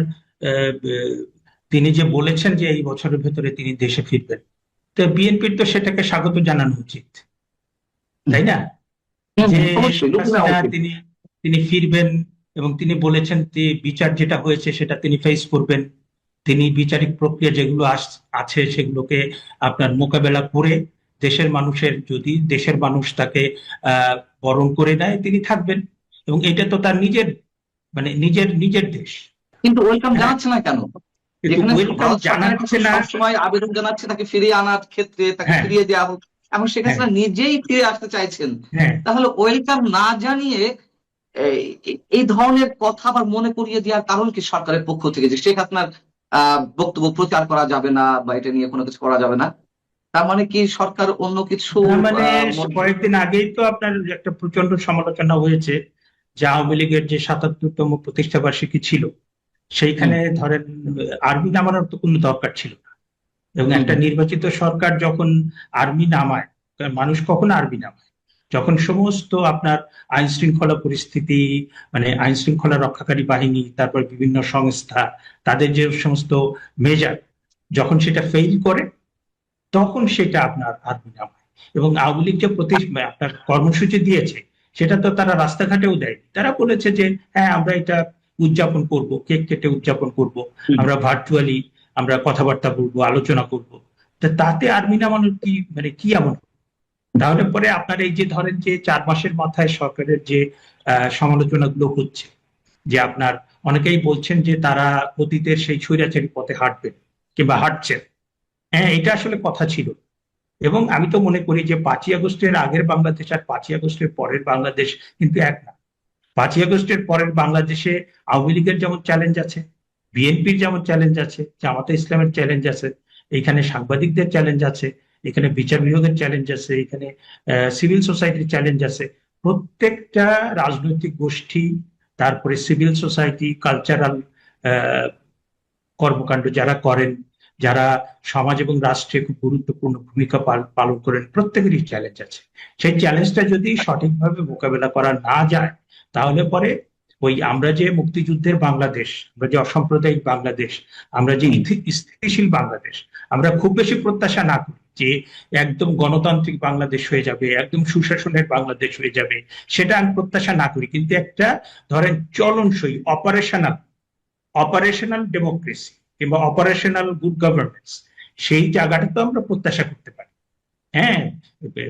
তিনি যে বলেছেন যে এই বছরের ভেতরে তিনি দেশে ফিরবেন, তো বিএনপির তো সেটাকে স্বাগত জানানো উচিত, তাই না? যে অবশ্যই, শেখ হাসিনা তিনি ফিরবেন এবং তিনি বলেছেন যে বিচার যেটা হয়েছে সেটা তিনি ফেস করবেন, তিনি বিচারিক প্রক্রিয়া যেগুলো আছে সেগুলোকে আপনার মোকাবেলা করে দেশের মানুষ তাকে বরণ করে নেয়, তিনি থাকবেন। এবং এটা তো তার নিজের দেশ। কিন্তু ওয়েলকাম হ্যাঁ, জানাচ্ছে না কেন? কিন্তু যেখানে ওয়েলকাম ভারত সরকারের কাছে জানাচ্ছে না। সবসময় আবেদন জানাচ্ছে তাকে ফিরিয়ে আনার ক্ষেত্রে, তাকে হ্যাঁ, ফিরিয়ে দেওয়া হোক, এখন শেখ হ্যাঁ, হাসিনা নিজেই ফিরে আসতে চাইছেন, হ্যাঁ, তাহলে ওয়েলকাম না জানিয়ে এই ধরনের কথা আবার মনে করিয়ে দেওয়ার কারণ কি সরকারের পক্ষ থেকে, যে শেখ হাসিনার বক্তব্য প্রচার করা যাবে না বা এটা নিয়ে কোনো কিছু করা যাবে না? তার মানে কি সরকার অন্য কিছু মানে কয়েকদিন আগেই তো আপনার একটা প্রচন্ড সমালোচনা হয়েছে যে আওয়ামী লীগের যে 77তম প্রতিষ্ঠা বার্ষিকী ছিল, সেইখানে ধরেন আর্মি নামানোর তো কোনো দরকার ছিল না। এবং একটা নির্বাচিত সরকার যখন আর্মি নামায়, মানুষ কখন আর্মি নামায়? যখন সমস্ত আপনার আইন শৃঙ্খলা পরিস্থিতি, মানে আইন শৃঙ্খলা রক্ষাকারী বাহিনী, তারপর বিভিন্ন সংস্থা, তাদের যে সমস্ত মেজার যখন সেটা ফেইল করে, তখন সেটা আপনার আর্মি নামায়। এবং আওয়ামী লীগ যে আপনার কর্মসূচি দিয়েছে সেটা তো তারা রাস্তাঘাটেও দেয়, তারা বলেছে যে হ্যাঁ আমরা এটা উদযাপন করব, কেক কেটে উদযাপন করব, আমরা ভার্চুয়ালি আমরা কথাবার্তা বলবো, আলোচনা করব। তাতে আর্মি নামানোর কি এমন? তাহলে পরে আপনার এই যে ধরেন যে 4 মাসের মাথায় সরকারের যে সমালোচনাগুলো হচ্ছে, যে আপনার অনেকেই বলছেন যে তারা অতীতের সেই স্বৈরাচারী পথে হাঁটবেন কিংবা হাঁটছেন, হ্যাঁ এটা আসলে কথা ছিল। এবং আমি তো মনে করি যে 5ই আগস্টের আগের বাংলাদেশ আর 5ই আগস্টের পরের বাংলাদেশ কিন্তু এক না। 5ই আগস্টের পরের বাংলাদেশে আওয়ামী লীগের যেমন চ্যালেঞ্জ আছে, বিএনপির যেমন চ্যালেঞ্জ আছে, জামাতে ইসলামের চ্যালেঞ্জ আছে, এখানে সাংবাদিকদের চ্যালেঞ্জ আছে, এখানে বিচার বিভাগের চ্যালেঞ্জ আছে, এখানে সিভিল সোসাইটির চ্যালেঞ্জ আছে। প্রত্যেকটা রাজনৈতিক গোষ্ঠী, তারপরে সিভিল সোসাইটি, কালচারাল কর্মকাণ্ড যারা করেন, যারা সমাজ এবং রাষ্ট্রে খুব গুরুত্বপূর্ণ ভূমিকা পালন করেন, প্রত্যেকেরই চ্যালেঞ্জ আছে। সেই চ্যালেঞ্জটা যদি সঠিকভাবে মোকাবেলা করা না যায়, তাহলে পরে ওই আমরা যে মুক্তিযুদ্ধের বাংলাদেশ, আমরা যে অসাম্প্রদায়িক বাংলাদেশ, আমরা যে স্থিতিশীল বাংলাদেশ, আমরা খুব বেশি প্রত্যাশা না করি যে একদম গণতান্ত্রিক বাংলাদেশ হয়ে যাবে, একদম সুশাসনের বাংলাদেশ হয়ে যাবে, সেটা আমি প্রত্যাশা না করি। কিন্তু একটা ধরেন চলনসই অপারেশনাল ডেমোক্রেসি কিংবা অপারেশনাল গুড গভর্নেন্স, সেই জায়গাটা তো আমরা প্রত্যাশা করতে পারি। হ্যাঁ,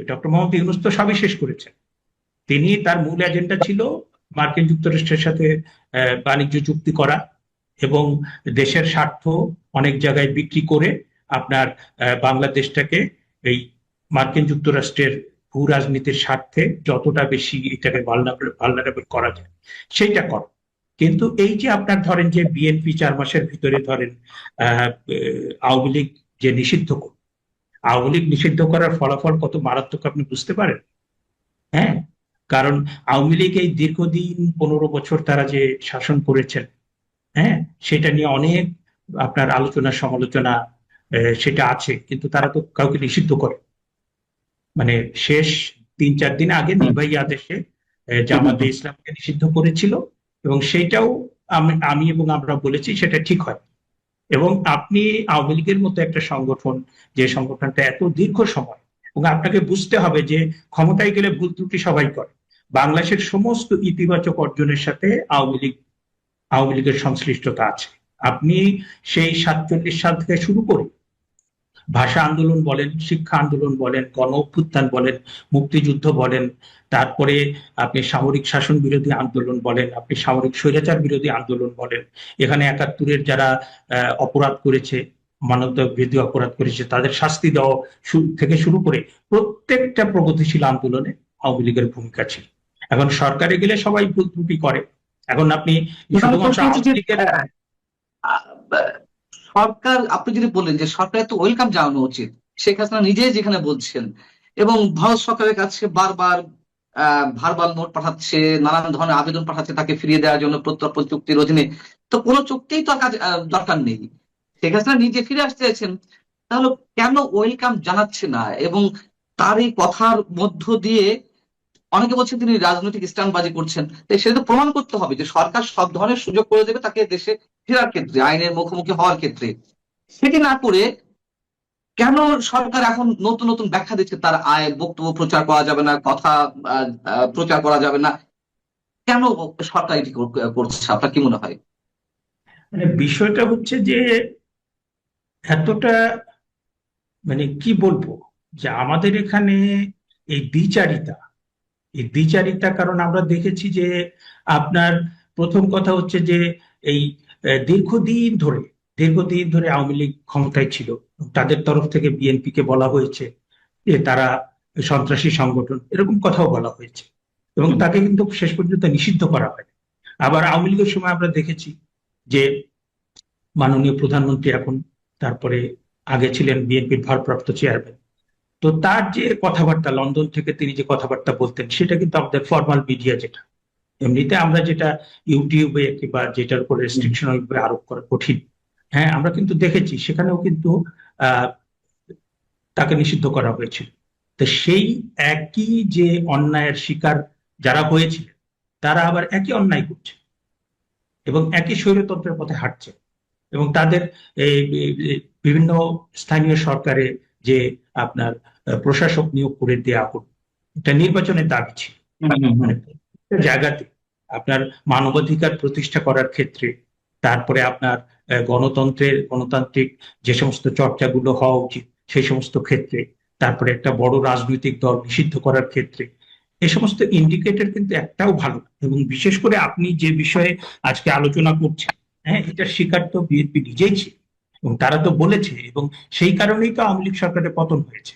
ডক্টর মোহাম্মদ ইউনূস তো সবই শেষ করেছেন। তিনি তার মূল এজেন্ডা ছিল মার্কিন যুক্তরাষ্ট্রের সাথে বাণিজ্য চুক্তি করা এবং দেশের স্বার্থ অনেক জায়গায় বিক্রি করে আপনার বাংলাদেশটাকে এই মার্কিন যুক্তরাষ্ট্রের ভূ রাজনীতির স্বার্থে যতটা বেশি এটাকে ভালনারেবল করা যায় সেইটা করা। কিন্তু এই যে আপনার ধরেন যে বিএনপি 4 মাসের ভিতরে ধরেন আওয়ামী লীগ যে নিষিদ্ধ করল, আওয়ামী লীগ নিষিদ্ধ করার ফলাফল কত মারাত্মক আপনি বুঝতে পারেন। হ্যাঁ, কারণ আওয়ামী লীগ এই দীর্ঘদিন 15 বছর তারা যে শাসন করেছেন, হ্যাঁ, সেটা নিয়ে অনেক আপনার আলোচনা সমালোচনা সেটা আছে, কিন্তু তারা তো কাউকে নিষিদ্ধ করে, মানে শেষ 3-4 দিন আগে নির্বাহী আদেশে জামাতে ইসলামকে নিষিদ্ধ করেছিল, এবং সেটাও আমি এবং আমরা বলেছি সেটা ঠিক হয়। এবং আপনি আওয়ামী লীগের মতো একটা সংগঠন, যে সংগঠনটা এত দীর্ঘ সময়, এবং আপনাকে বুঝতে হবে যে ক্ষমতায় গেলে ভুল ত্রুটি সবাই করে, বাংলাদেশের সমস্ত ইতিবাচক অর্জনের সাথে আওয়ামী লীগের সংশ্লিষ্টতা আছে। আপনি সেই 47 সাল থেকে শুরু করে ভাষা আন্দোলন বলেন, শিক্ষা আন্দোলন বলেন, গণ অভ্যুত্থান বলেন, মুক্তিযুদ্ধ বলেন, তারপরে আপনি সামরিক শাসন বিরোধী আন্দোলন বলেন, আপনি সামরিক স্বৈরাচার বিরোধী আন্দোলন বলেন, এখানে 71-এর যারা অপরাধ করেছে, মানবতা বিরোধী অপরাধ করেছে, তাদের শাস্তি দেওয়া থেকে শুরু করে প্রত্যেকটা প্রগতিশীল আন্দোলনে আওয়ামী লীগের ভূমিকা ছিল। এখন সরকারে গেলে সবাই ভুল ত্রুটি করে। এখন আপনি শুধুমাত্র আওয়ামী লীগের সরকার, আপনি যদি বলেন যে সরকারের তো ওয়েলকাম জানানো উচিত, শেখ হাসিনা নিজেই যেখানে বলছেন, এবং ভারত সরকারের কাছে বারবার ভারবাল নোট পাঠাচ্ছে, নানান ধরনের আবেদন পাঠাচ্ছে তাকে ফিরিয়ে দেওয়ার জন্য প্রত্যর্পণ চুক্তির অধীনে। তো কোনো চুক্তিই তো কাজ দরকার নেই, শেখ হাসিনা নিজে ফিরে আসতে চাইছেন, তাহলে কেন ওয়েলকাম জানাচ্ছে না? এবং তার এই কথার মধ্য দিয়ে অনেকে বলছেন তিনি রাজনৈতিক স্ট্যান্ডবাজি করছেন। সেটা তো প্রমাণ করতে হবে যে সরকার সব ধরনের সুযোগ করে দেবে তাকে দেশে ফেরার ক্ষেত্রে, আইনের মুখোমুখি হওয়ার ক্ষেত্রে। সেটি না করে কেন সরকার এখন নতুন নতুন ব্যাখ্যা দিচ্ছে, তার বক্তব্য প্রচার করা যাবে না, কথা প্রচার করা যাবে না? কেন সরকার এটি করছে, আপনার কি মনে হয়? মানে বিষয়টা হচ্ছে যে এতটা, মানে কি বলবো, যে আমাদের এখানে এই দ্বিচারিতা, কারণ আমরা দেখেছি যে আপনার প্রথম কথা হচ্ছে যে এই দীর্ঘদিন ধরে আওয়ামী লীগ ক্ষমতায় ছিল, তাদের তরফ থেকে বিএনপি কে বলা হয়েছে যে তারা সন্ত্রাসী সংগঠন, এরকম কথাও বলা হয়েছে, এবং তাকে কিন্তু শেষ পর্যন্ত নিষিদ্ধ করা হয়। আবার আওয়ামী লীগের সময় আমরা দেখেছি যে মাননীয় প্রধানমন্ত্রী এখন, তারপরে আগে ছিলেন বিএনপির ভারপ্রাপ্ত চেয়ারম্যান, তো তার যে কথাবার্তা, লন্ডন থেকে তিনি যে কথাবার্তা বলতেন, সেটা কিন্তু আমাদের ফর্মাল মিডিয়া, যেটা এমনিতে আমরা যেটা ইউটিউবে কিংবা যেটার উপর রেস্ট্রিকশন আরোপ করা কঠিন, হ্যাঁ, আমরা কিন্তু দেখেছি সেখানেও কিন্তু তাকে নিষিদ্ধ করা হয়েছিল। তো সেই একই যে অন্যায়ের শিকার যারা হয়েছিল, তারা আবার একই অন্যায় করছে এবং একই স্বৈরতন্ত্রের পথে হাঁটছে, এবং তাদের বিভিন্ন স্থানীয় সরকারে যে আপনার প্রশাসক নিয়োগ করে দেওয়া হল, এটা নির্বাচনের দাবি ছিল। মানে জায়গাতে আপনার মানবাধিকার প্রতিষ্ঠা করার ক্ষেত্রে, তারপরে আপনার গণতান্ত্রিক যে সমস্ত চর্চাগুলো হওয়া উচিত সেই সমস্ত ক্ষেত্রে, তারপরে একটা বড় রাজনৈতিক দল নিষিদ্ধ করার ক্ষেত্রে, এই সমস্ত ইন্ডিকেটর কিন্তু একটাও ভালো। এবং বিশেষ করে আপনি যে বিষয়ে আজকে আলোচনা করছেন, হ্যাঁ, এটা স্বীকার তো বিএনপি নিজেই ছিল, এবং তারা তো বলেছে, এবং সেই কারণেই তো আওয়ামী লীগ সরকারের পতন হয়েছে।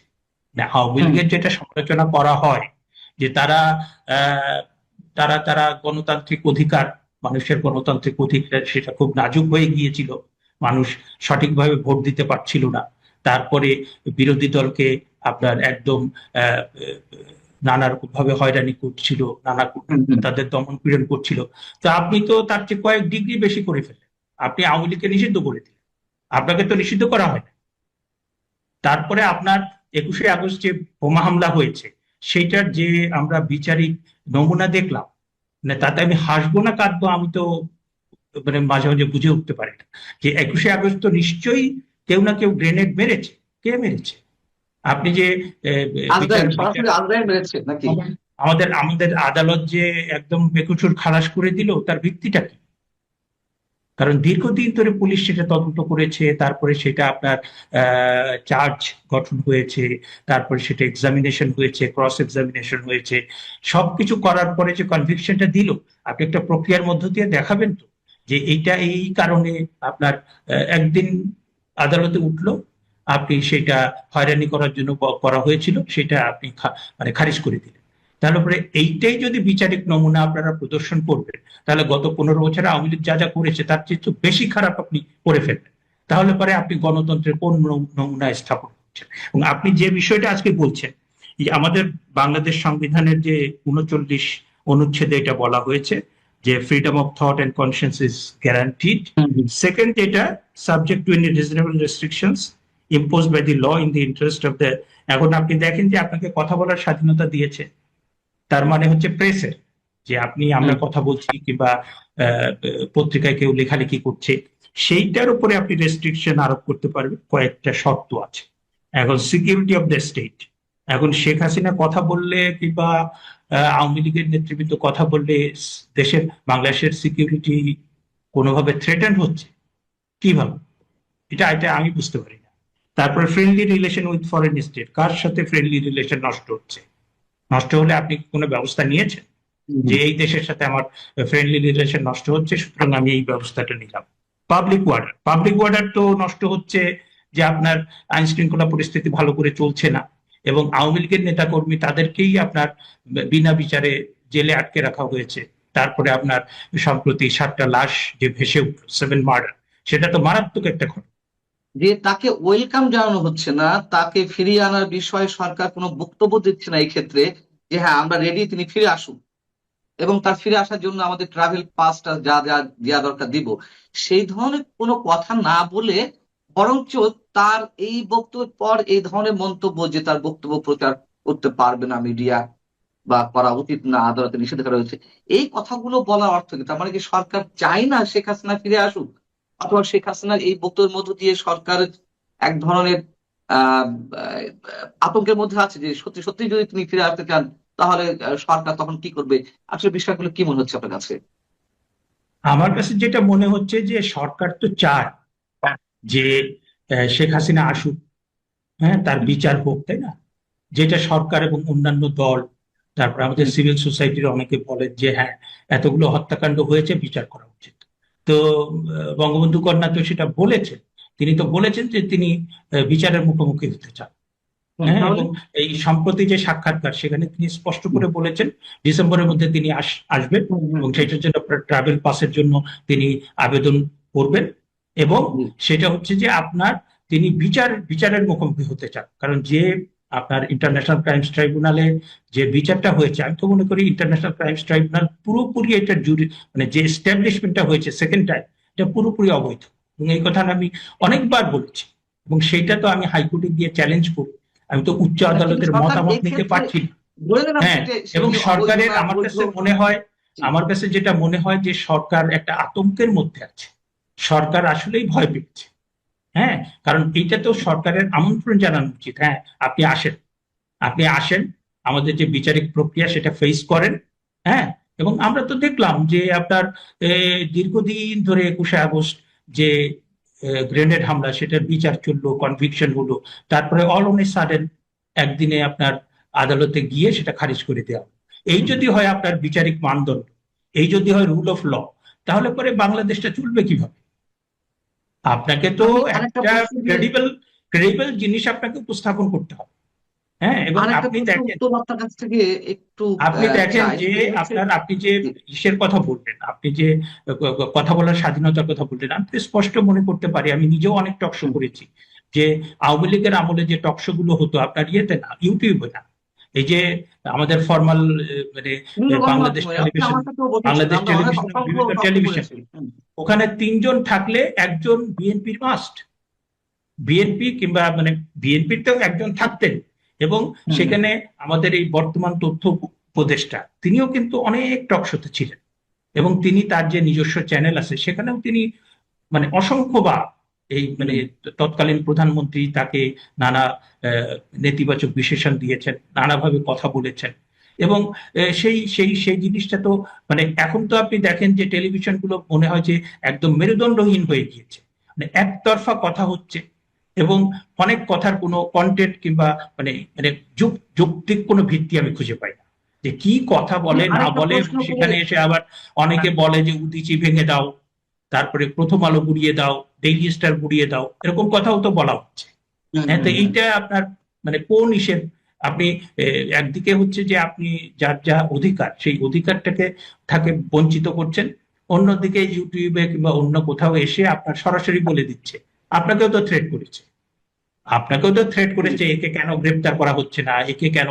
আওয়ামী লীগের যেটা সমালোচনা করা হয় যে তারা তারা তারা গণতান্ত্রিক অধিকার, মানুষের গণতান্ত্রিক অধিকার সেটা খুব নাজুক হয়ে গিয়েছিল, মানুষ সঠিকভাবে ভোট দিতে পারছিল না, তারপরে বিরোধী দলকে আপনার একদম নানা রকম ভাবে হয়রানি করছিল, তাদের দমন পীড়ন করছিল। তো আপনি তো তার চেয়ে কয়েক ডিগ্রি বেশি করে ফেললেন, আপনি আওয়ামী লীগকে নিষিদ্ধ করে দিলেন, আপনাকে তো নিষিদ্ধ করা হয় না। তারপরে আপনার 21শে আগস্ট যে বোমা হামলা হয়েছে, সেইটার যে আমরা বিচারিক নমুনা দেখলাম, মানে তাতে আমি হাসবো না কাঁদবো আমি তো মানে মাঝে মাঝে বুঝে উঠতে পারি না যে 21শে আগস্ট তো নিশ্চয়ই কেউ না কেউ গ্রেনেড মেরেছে। কে মেরেছে? আপনি যে আমাদের আদালত যে একদম বেকসুর খালাস করে দিল, তার ভিত্তিটা কি? কারণ দীর্ঘদিন ধরে পুলিশ সেটা তদন্ত করেছে, তারপরে সেটা আপনার চার্জ গঠন হয়েছে, তারপরে সেটা এক্সামিনেশন হয়েছে, ক্রস এক্সামিনেশন হয়েছে, সবকিছু করার পরে যে কনভিকশনটা দিল, আপনি একটা প্রক্রিয়ার মধ্য দিয়ে দেখাবেন তো যে এইটা এই কারণে আপনার একদিন আদালতে উঠলো, আপনি সেটা হয়রানি করার জন্য করা হয়েছিল, সেটা আপনি মানে খারিজ করে দিলেন। তাহলে পরে এইটাই যদি বিচারিক নমুনা আপনারা প্রদর্শন করবেন, তাহলে গত 15 বছরে আওয়ামী লীগ যা যা করেছে তার চেয়ে তো বেশি খারাপ আপনি করে ফেলবেন। তাহলে পরে আপনি গণতন্ত্রের কোন নমুনা স্থাপন করছেন? এবং আপনি যে বিষয়টা আজকে বলছেন, যে আমাদের বাংলাদেশ সংবিধানের যে 39 অনুচ্ছেদে এটা বলা হয়েছে যে freedom of thought and conscience is guaranteed. Second, এটা subject to any reasonable restrictions imposed by the law in the interest of the। এখন আপনি দেখেন যে আপনাকে কথা বলার স্বাধীনতা দিয়েছে, তার মানে হচ্ছে প্রেসের, যে আপনি আমরা কথা বলছি কিংবা পত্রিকায় কেউ লেখালেখি করছে, সেইটার উপরে আপনি রেস্ট্রিকশন আরোপ করতে পারবেন। কয়েকটা শর্ত আছে। এখন সিকিউরিটি অফ দ্য স্টেট, এখন শেখ হাসিনা কথা বললে কিংবা আওয়ামী লীগের নেতৃবৃন্দ কথা বললে দেশের বাংলাদেশের সিকিউরিটি কোনোভাবে থ্রেটেন্ড হচ্ছে কিভাবে, এটা আমি বুঝতে পারি না। তারপরে friendly relation with foreign state, কার সাথে ফ্রেন্ডলি রিলেশন নষ্ট হচ্ছে? নষ্ট হলে আপনি কোনো ব্যবস্থা নিয়েছেন যে এই দেশের সাথে আমার ফ্রেন্ডলি রিলেশন নষ্ট হচ্ছে, সুতরাং আমি এই ব্যবস্থাটা নিলাম? পাবলিক ওয়ার্ডার তো নষ্ট হচ্ছে যে আপনার আইন শৃঙ্খলা পরিস্থিতি ভালো করে চলছে না, এবং আওয়ামী লীগের নেতাকর্মী তাদেরকেই আপনার বিনা বিচারে জেলে আটকে রাখা হয়েছে। তারপরে আপনার সম্প্রতি 7টা লাশ যে ভেসে উঠল, 7 মার্ডার, সেটা তো মারাত্মক একটা ঘটনা। যে তাকে ওয়েলকাম জানানো হচ্ছে না, তাকে ফিরিয়ে আনার বিষয়ে সরকার কোনো বক্তব্য দিচ্ছে না এই ক্ষেত্রে, যে হ্যাঁ আমরা রেডি, তিনি ফিরে আসুন, এবং তার ফিরে আসার জন্য আমাদের ট্রাভেল পাসটা যা যা দেওয়া দরকার দিব, সেই ধরনের কোনো কথা না বলে বরঞ্চ তার এই বক্তব্যের পর এই ধরনের মন্তব্য যে তার বক্তব্য প্রচার করতে পারবে না মিডিয়া বা করা উচিত না, আদালতে নিষেধাজ্ঞা রয়েছে, এই কথাগুলো বলার অর্থ কি? তার মানে কি সরকার চায় না শেখ হাসিনা ফিরে আসুক, অথবা শেখ হাসিনার এই বক্তব্যের মধ্য দিয়ে সরকার এক ধরনের আতঙ্কের মধ্যে আছে যে সত্যি সত্যি যদি তিনি ফিরে আসতে চান তাহলে সরকার তখন কি করবে? আসলে বিষয়গুলো কি মনে হচ্ছে আপনার কাছে? আমার কাছে যেটা মনে হচ্ছে যে সরকার তো চায় যে শেখ হাসিনা আসুক, হ্যাঁ, তার বিচার হোক, তাই না? যেটা সরকার এবং অন্যান্য দল, তারপর আমাদের সিভিল সোসাইটির অনেকে বলে যে হ্যাঁ, এতগুলো হত্যাকাণ্ড হয়েছে, বিচার করা উচিত। তো বঙ্গবন্ধু কন্যা তো সেটা বলেছেন, তিনি তো বলেছেন যে তিনি বিচারের মুখোমুখি হতে চান। হ্যাঁ, এবং এই সম্প্রতি যে সাক্ষাৎকার, সেখানে তিনি স্পষ্ট করে বলেছেন ডিসেম্বরের মধ্যে তিনি আসবেন, এবং সেটার জন্য ট্রাভেল পাসের জন্য তিনি আবেদন করবেন, এবং সেটা হচ্ছে যে আপনার তিনি বিচারের মুখোমুখি হতে চান। কারণ যে আপনার ইন্টারন্যাশনাল ক্রাইমস ট্রাইব্যুনালে যে বিচারটা হয়েছে, আমি তো মনে করি ইন্টারন্যাশনাল ক্রাইমস ট্রাইব্যুনাল পুরোপুরি এটা মানে যে এস্টাবলিশমেন্টটা হয়েছে সেকেন্ড টাইম, এটা পুরোপুরি অবৈধ, এবং এই কথা আমি অনেকবার বলেছি, এবং সেইটা তো আমি হাইকোর্টে গিয়ে চ্যালেঞ্জ করি। আমি তো উচ্চ আদালতের মতামত নিতে পারছি না। হ্যাঁ, এবং সরকারের আমার কাছে যেটা মনে হয় যে সরকার একটা আতঙ্কের মধ্যে আছে, সরকার আসলেই ভয় পেয়েছে। হ্যাঁ, কারণ এইটা তো সরকারের আমন্ত্রণ জানানো উচিত, হ্যাঁ আপনি আসেন, আমাদের যে বিচারিক প্রক্রিয়া সেটা ফেস করেন। হ্যাঁ, এবং আমরা তো দেখলাম যে আপনার দীর্ঘদিন ধরে 21শে আগস্ট যে গ্রেনেড হামলা, সেটার বিচার চললো, কনভিকশন হলো, তারপরে অল অন এ সাডেন একদিনে আপনার আদালতে গিয়ে সেটা খারিজ করে দেওয়া। এই যদি হয় আপনার বিচারিক মানদণ্ড, এই যদি হয় রুল অফ ল, তাহলে পরে বাংলাদেশটা চলবে কিভাবে? আপনাকে তো একটা ক্রেডিবল জিনিস আপনাকে উপস্থাপন করতে হবে। হ্যাঁ, এবং আপনি দেখেন যে আপনি যে ইসের কথা বললেন, আপনি যে কথা বলার স্বাধীনতার কথা বললেন, আমি স্পষ্ট মনে করতে পারি, আমি নিজেও অনেক টকশো করেছি, যে আওয়ামী লীগের আমলে যে টকশো গুলো হতো আপনার ইয়েতে না, ইউটিউবে না, এই যে আমাদের ফর্মাল মানে বাংলাদেশ টেলিভিশন, ওখানে 3 জন থাকলে একজন বিএনপির মাস্ট, বিএনপি কিংবা মানে বিএনপির তো একজন থাকতেন, এবং সেখানে আমাদের এই বর্তমান তথ্য উপদেষ্টা তিনিও কিন্তু অনেক টকশোতে ছিলেন, এবং তিনি তার যে নিজস্ব চ্যানেল আছে সেখানেও তিনি মানে অসংখ্যবার এই মানে তৎকালীন প্রধানমন্ত্রী তাকে নানা নেতিবাচক বিশেষণ দিয়েছেন, নানাভাবে কথা বলেছেন, এবং সেই জিনিসটা তো মানে এখন তো আপনি দেখেন যে টেলিভিশনগুলো মনে হয় যে একদম মেরুদণ্ডহীন হয়ে গিয়েছে, মানে একতরফা কথা হচ্ছে, এবং অনেক কথার কোনো কন্টেন্ট কিংবা মানে মানে যৌক্তিক কোনো ভিত্তি আমি খুঁজে পাই না, যে কি কথা বলে না বলে। সেখানে এসে আবার অনেকে বলে যে উদীচী ভেঙে দাও, তারপরে প্রথম আলো গুড়িয়ে দাও, ডেইলি স্টার গুড়িয়ে দাও, এরকম কথাও তো বলা হচ্ছে। হ্যাঁ, তো এইটা আপনার মানে কোন ইসের আপনি একদিকে হচ্ছে যে আপনি যার যা অধিকার সেই অধিকারটাকে তাকে বঞ্চিত করছেন, অন্যদিকে ইউটিউবে কিংবা অন্য কোথাও এসে আপনার সরাসরি বলে দিচ্ছে আপনাকেও তো থ্রেট করেছে, একে কেন গ্রেপ্তার করা হচ্ছে না, একে কেন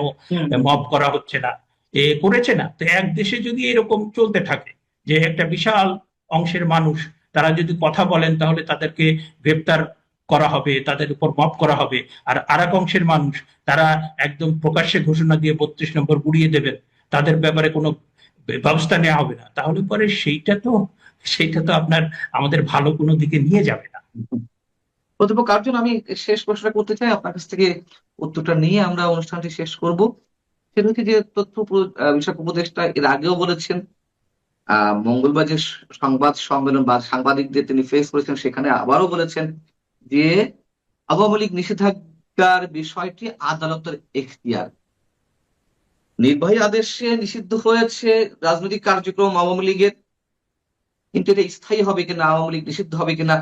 মব করা হচ্ছে না, এ করেছে না। তো এক দেশে যদি এরকম চলতে থাকে যে একটা বিশাল অংশের মানুষ তারা যদি কথা বলেন তাহলে তাদেরকে গ্রেপ্তার করা হবে, তাদের উপর মব করা হবে, আর আরেক অংশের মানুষ তারা একদম প্রকাশ্যে ঘোষণা দিয়ে 32 নম্বর গুড়িয়ে দেবেন, তাদের ব্যাপারে কোনো ব্যবস্থা নেওয়া হবে না, তাহলে পরে সেইটা তো আপনার আমাদের ভালো কোনো দিকে নিয়ে যাবে না। অধ্যাপক কার্জন, আমি শেষ প্রশ্নটা করতে চাই, আপনার কাছ থেকে উত্তরটা নিয়ে আমরা অনুষ্ঠানটি শেষ করব। সেটা হচ্ছে যে বিষয়ক উপদেষ্টা এর আগেও বলেছেন, মঙ্গলবার যে সংবাদ সম্মেলন বা সাংবাদিকদের তিনি ফেস করেছেন সেখানে আবারও বলেছেন যে আওয়ামী লীগ নিষেধাজ্ঞার বিষয়টি আদালতের এখতিয়ার। নির্বাহী আদেশে নিষিদ্ধ হয়েছে রাজনৈতিক কার্যক্রম আওয়ামী লীগের, কিন্তু এটা স্থায়ী হবে কিনা, আওয়ামী লীগ নিষিদ্ধ হবে কিনা,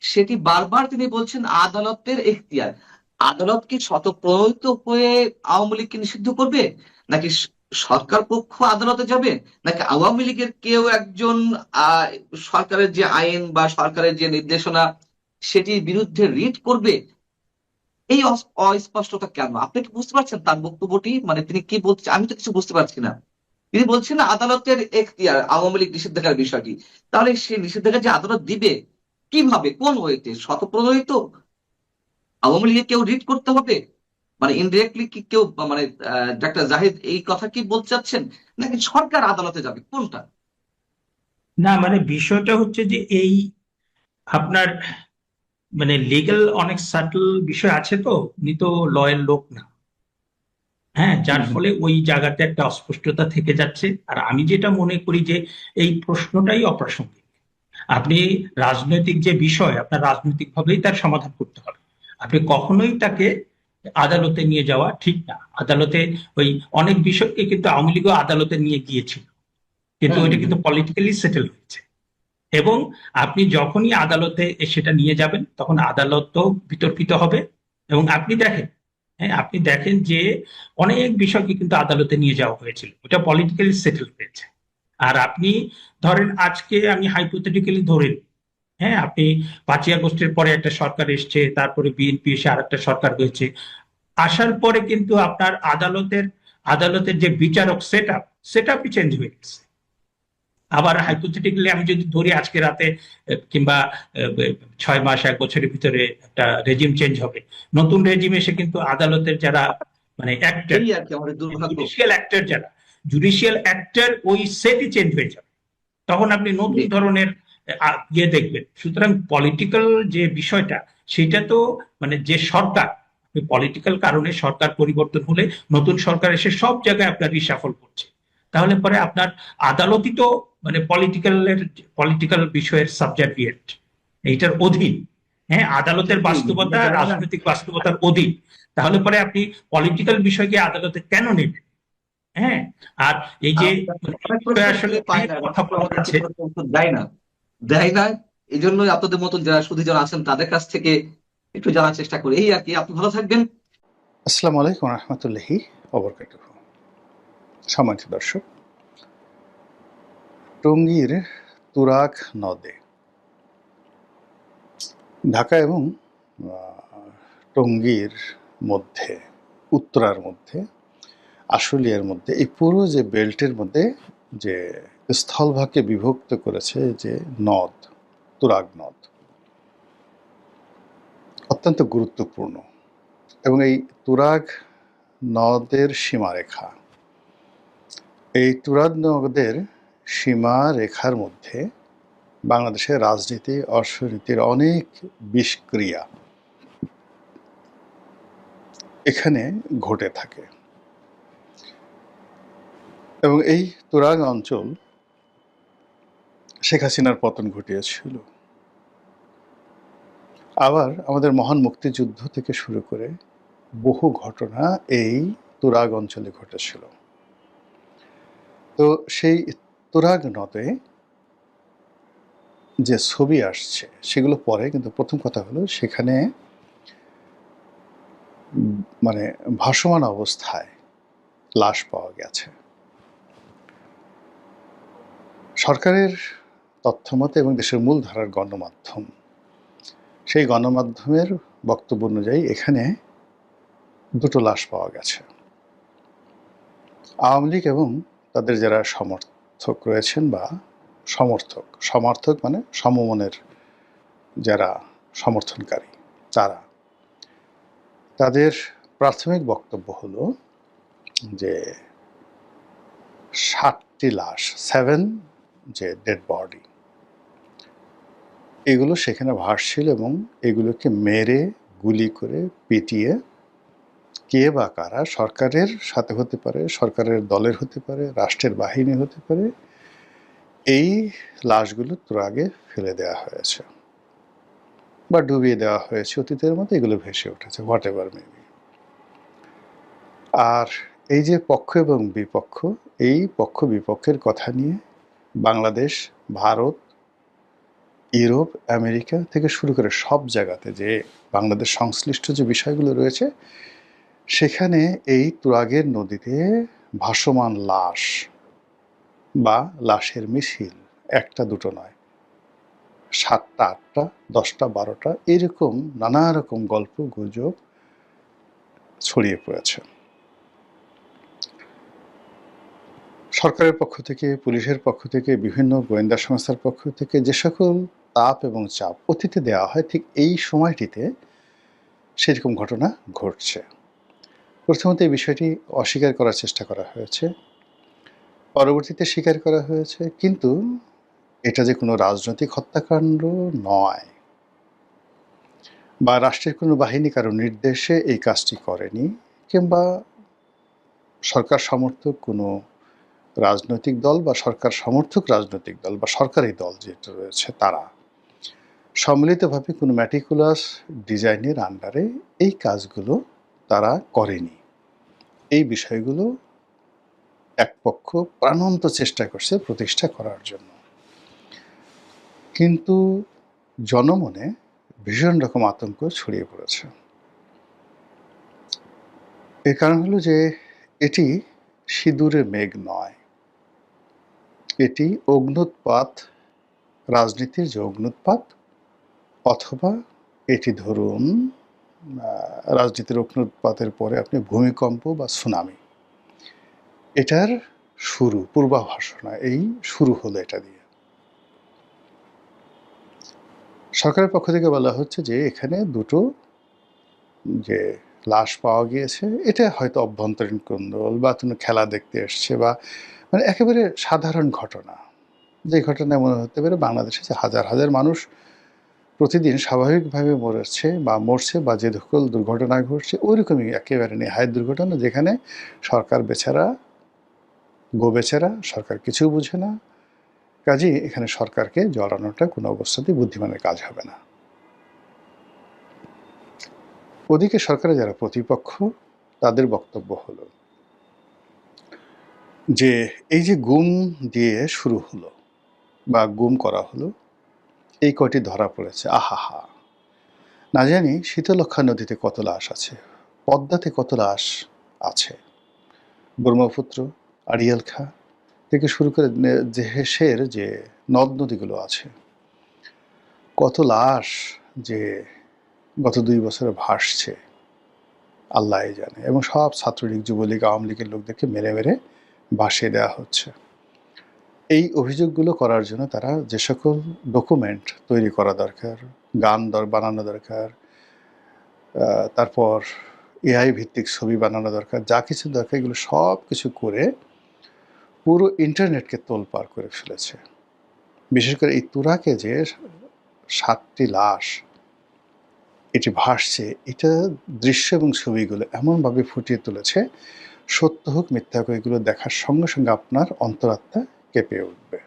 সেটি বারবার তিনি বলছেন আদালতের এখতিয়ার। আদালত কি স্বতঃপ্রণোদিত হয়ে আওয়ামী লীগকে নিষিদ্ধ করবে, নাকি সরকার পক্ষ আদালতে যাবে, নাকি আওয়ামী লীগের কেউ একজন সরকারের যে আইন বা সরকারের যে নির্দেশনা সেটির বিরুদ্ধে রিট করবে? এই অস্পষ্টতা কেন? আপনি কি বুঝতে পারছেন তার বক্তব্যটি? মানে তিনি কি বলছেন আমি তো কিছু বুঝতে পারছি না। তিনি বলছেন না আদালতের এখতিয়ার আওয়ামী লীগ নিষেধাজ্ঞার বিষয়টি, তাহলে সেই নিষেধাজ্ঞা যে আদালত দিবে কিভাবে, কোন ওয়েতে? স্বতঃপ্রণোদিত আওয়ামী লীগের কেউ রিড করতে হবে, মানে ইনডিরেক্টলি কি কেউ, মানে ডাক্তার জাহিদ এই কথা কি বলতে চাচ্ছেন, নাকি সরকার আদালতে যাবে, কোনটা? না মানে বিষয়টা হচ্ছে যে এই আপনার মানে লিগ্যাল অনেক সাটল বিষয় আছে, তো উনি তো লয়ের লোক না, হ্যাঁ, যার ফলে ওই জায়গাতে একটা অস্পষ্টতা থেকে যাচ্ছে। আর আমি যেটা মনে করি যে এই প্রশ্নটাই অপ্রাসঙ্গিক। আপনি রাজনৈতিক যে বিষয় আপনার রাজনৈতিক ভাবেই তার সমাধান করতে হবে, আপনি কখনোই তাকে আদালতে নিয়ে যাওয়া ঠিক না। আদালতে ওই অনেক বিষয়কে কিন্তু আওয়ামী লীগও আদালতে নিয়ে গিয়েছিল, কিন্তু ওইটা কিন্তু পলিটিক্যালি সেটেল হয়েছে। এবং আপনি যখনই আদালতে সেটা নিয়ে যাবেন তখন আদালত তো বিতর্কিত হবে। এবং আপনি দেখেন যে অনেক বিষয়কে কিন্তু আদালতে নিয়ে যাওয়া হয়েছিল, ওটা পলিটিক্যালি সেটেল হয়েছে। আর আপনি ধরেন আজকে আমি হাইপোথেটিক্যালি ধরে নিই, হ্যাঁ, আপনি 5ই আগস্টের পরে একটা সরকার এসছে, তারপরে বিএনপি এসে আরেকটা সরকার হয়েছে, আসার পরে কিন্তু আপনার আদালতের যে বিচারক সেট আপই চেঞ্জ হয়ে গেছে। আবার হাইপোথেটিক্যালি আমি যদি ধরি আজকে রাতে কিংবা 6 মাস 1 বছরের ভিতরে একটা রেজিম চেঞ্জ হবে, নতুন রেজিম এসে কিন্তু আদালতের যারা মানে অ্যাক্টর, এই আর কি আমাদের দুর্ভাগ্য। জুডিশিয়াল অ্যাক্টর ওই সেটই চেঞ্জ হয়ে যাবে, তখন আপনি নতুন ধরনের ইয়ে দেখবেন। সুতরাং পলিটিক্যাল যে বিষয়টা সেটা তো মানে যে সরকার, পলিটিক্যাল কারণে সরকার পরিবর্তন হলে নতুন সরকার এসে সব জায়গায় আপনার রিশাফল করছে, তাহলে পরে আপনার আদালতই তো মানে পলিটিক্যাল বিষয়ের সাবজেক্ট, এইটার অধীন। হ্যাঁ, আদালতের বাস্তবতা রাজনৈতিক বাস্তবতার অধীন, তাহলে পরে আপনি পলিটিক্যাল বিষয়কে আদালতে কেন নেবেন? হ্যাঁ, আর এই যে আসলে কথা বলা যাচ্ছে দেয় না, এই জন্যই আপনাদের মতন যারা সুধীজন আছেন তাদের কাছ থেকে একটু জানার চেষ্টা করি, এই আর কি। আপনি ভালো থাকবেন। আসসালামু আলাইকুম রহমতুল্লাহি ওয়াবারাকাতুহু। সম্মানিত দর্শক, টঙ্গীর তুরাগ নদে ঢাকা এবং টঙ্গীর মধ্যে, উত্তরার মধ্যে, আশুলিয়ার মধ্যে, এই পুরো যে বেল্টের মধ্যে যে স্থলভাগকে বিভক্ত করেছে যে নদ, তুরাগ নদ অত্যন্ত গুরুত্বপূর্ণ। এবং এই তুরাগ নদের সীমারেখা, এই তুরাগ নদের সীমারেখার মধ্যে বাংলাদেশের রাজনীতি অর্থনীতির অনেক বিষক্রিয়া এখানে ঘটে থাকে। এবং এই তুরাগ অঞ্চল শেখ হাসিনার পতন ঘটিয়েছিল। আবার আমাদের মহান মুক্তিযুদ্ধ থেকে শুরু করে বহু ঘটনা এই তুরাগ অঞ্চলে ঘটেছিল। তো সেই তুরাগ নদে যে ছবি আসছে সেগুলো পরে, কিন্তু প্রথম কথা হলো সেখানে মানে ভাসমান অবস্থায় লাশ পাওয়া গেছে। সরকারের তথ্যমতে এবং দেশের মূলধারার গণমাধ্যম, সেই গণমাধ্যমের বক্তব্য অনুযায়ী এখানে দুটো লাশ পাওয়া গেছে। আওয়ামী লীগ এবং তাদের যারা সমর্থক রয়েছেন বা সমর্থক মানে সমমনের যারা সমর্থনকারী, তাদের প্রাথমিক বক্তব্য হলো যে 7টি লাশ, 7 যে ডেড বডি, এগুলো সেখানে ভাসছিল এবং এগুলোকে মেরে গুলি করে পিটিয়ে কে বা কারা, সরকারের সাথে হতে পারে, সরকারের দলের হতে পারে, রাষ্ট্রের বাহিনী হতে পারে, এই লাশগুলো তুরাগে ফেলে দেওয়া হয়েছে বা ডুবিয়ে দেওয়া হয়েছে অতীতের মতো, এগুলো ভেসে উঠেছে, হোয়াট এভার মেবি। আর এই যে পক্ষ এবং বিপক্ষ, এই পক্ষ বিপক্ষের কথা নিয়ে বাংলাদেশ, ভারত, ইউরোপ, আমেরিকা থেকে শুরু করে সব জায়গাতে যে বাংলাদেশ সংশ্লিষ্ট যে বিষয়গুলো রয়েছে, সেখানে এই তুরাগের নদীতে ভাসমান লাশ বা লাশের মিছিল একটা দুটো নয়, 7টা 8টা 10টা 12টা এরকম নানা রকম গল্প গুজব ছড়িয়ে পড়েছে। সরকারের পক্ষ থেকে, পুলিশের পক্ষ থেকে, বিভিন্ন গোয়েন্দা সংস্থার পক্ষ থেকে যে সকল তাপ এবং চাপ অতীতে দেওয়া হয়, ঠিক এই সময়টিতে সেরকম ঘটনা ঘটছে। প্রথমত এই বিষয়টি অস্বীকার করার চেষ্টা করা হয়েছে, পরবর্তীতে স্বীকার করা হয়েছে, কিন্তু এটা যে কোনো রাজনৈতিক হত্যাকাণ্ড নয় বা রাষ্ট্রের কোনো বাহিনী কারো নির্দেশে এই কাজটি করেনি, কিংবা সরকার সমর্থক কোনো রাজনৈতিক দল বা সরকার সমর্থক রাজনৈতিক দল বা সরকারি দল যেটা রয়েছে, তারা সম্মিলিতভাবে কোনো ম্যাটিকুলাস ডিজাইনের আন্ডারে এই কাজগুলো তারা করেনি। এই বিষয়গুলো এক পক্ষ প্রাণান্ত চেষ্টা করছে প্রতিষ্ঠা করার জন্য, কিন্তু জনমনে ভীষণ রকম আতঙ্ক ছড়িয়ে পড়েছে। এর কারণ হলো যে এটি সিঁদুরে মেঘ নয়, এটি অগ্ন্যুৎপাত, রাজনীতির যে অগ্ন্যুৎপাত, অথবা এটি ধরুন রাজনীতির অগ্ন্যুৎপাতের পরে আপনি ভূমিকম্প বা সুনামি, এটার শুরু, পূর্বাভাস নয়, এই শুরু হলো এটা দিয়ে। সরকারের পক্ষ থেকে বলা হচ্ছে যে এখানে দুটো যে লাশ পাওয়া গিয়েছে, এটা হয়তো অভ্যন্তরীণ কোন্দল বা কোনো খেলা দেখতে এসছে, বা মানে একেবারে সাধারণ ঘটনা, যে ঘটনায় মনে হতে পারে বাংলাদেশে যে হাজার হাজার মানুষ প্রতিদিন স্বাভাবিকভাবে মরছে বা যে সকল দুর্ঘটনা ঘটছে, ওইরকমই একেবারে নেহায়েত দুর্ঘটনা, যেখানে সরকার বেচারা, গো বেচারা, সরকার কিছু বুঝে না। কাজেই এখানে সরকারকে জড়ানোটা কোনো অবস্থাতেই বুদ্ধিমানের কাজ হবে না। ওদিকে সরকারের যারা প্রতিপক্ষ, তাদের বক্তব্য হলো যে এই যে গুম দিয়ে শুরু হলো বা গুম করা হলো, এই কয়টি ধরা পড়েছে, আহাহা, না জানি শীতলক্ষ্যা নদীতে কত লাশ আছে, পদ্মাতে কত লাশ আছে, ব্রহ্মপুত্র, আড়িয়াল খাঁ থেকে শুরু করে দেশের যে নদ নদীগুলো আছে, কত লাশ যে গত 2 বছরে ভাসছে আল্লাহ জানে, এবং সব ছাত্রলীগ, যুবলীগ, আওয়ামী লীগের লোকদেরকে মেরে মেরে ভাসিয়ে দেওয়া হচ্ছে। এই অভিযোগগুলো করার জন্য তারা যে সকল ডকুমেন্ট তৈরি করা দরকার, গান বানানো দরকার, তারপর এআই ভিত্তিক ছবি বানানো দরকার, যা কিছু দরকার, এগুলো সব কিছু করে পুরো ইন্টারনেটকে তোলপাড় করে ফেলেছে। বিশেষ করে এই তুরাকে যে 7টি লাশ এটি ভাসছে, এটা দৃশ্য এবং ছবিগুলো এমনভাবে ফুটিয়ে তুলেছে, সত্য হোক মিথ্যা হোক, এগুলো দেখার সঙ্গে সঙ্গে আপনার অন্তরাত্মা কেঁপে উঠবে।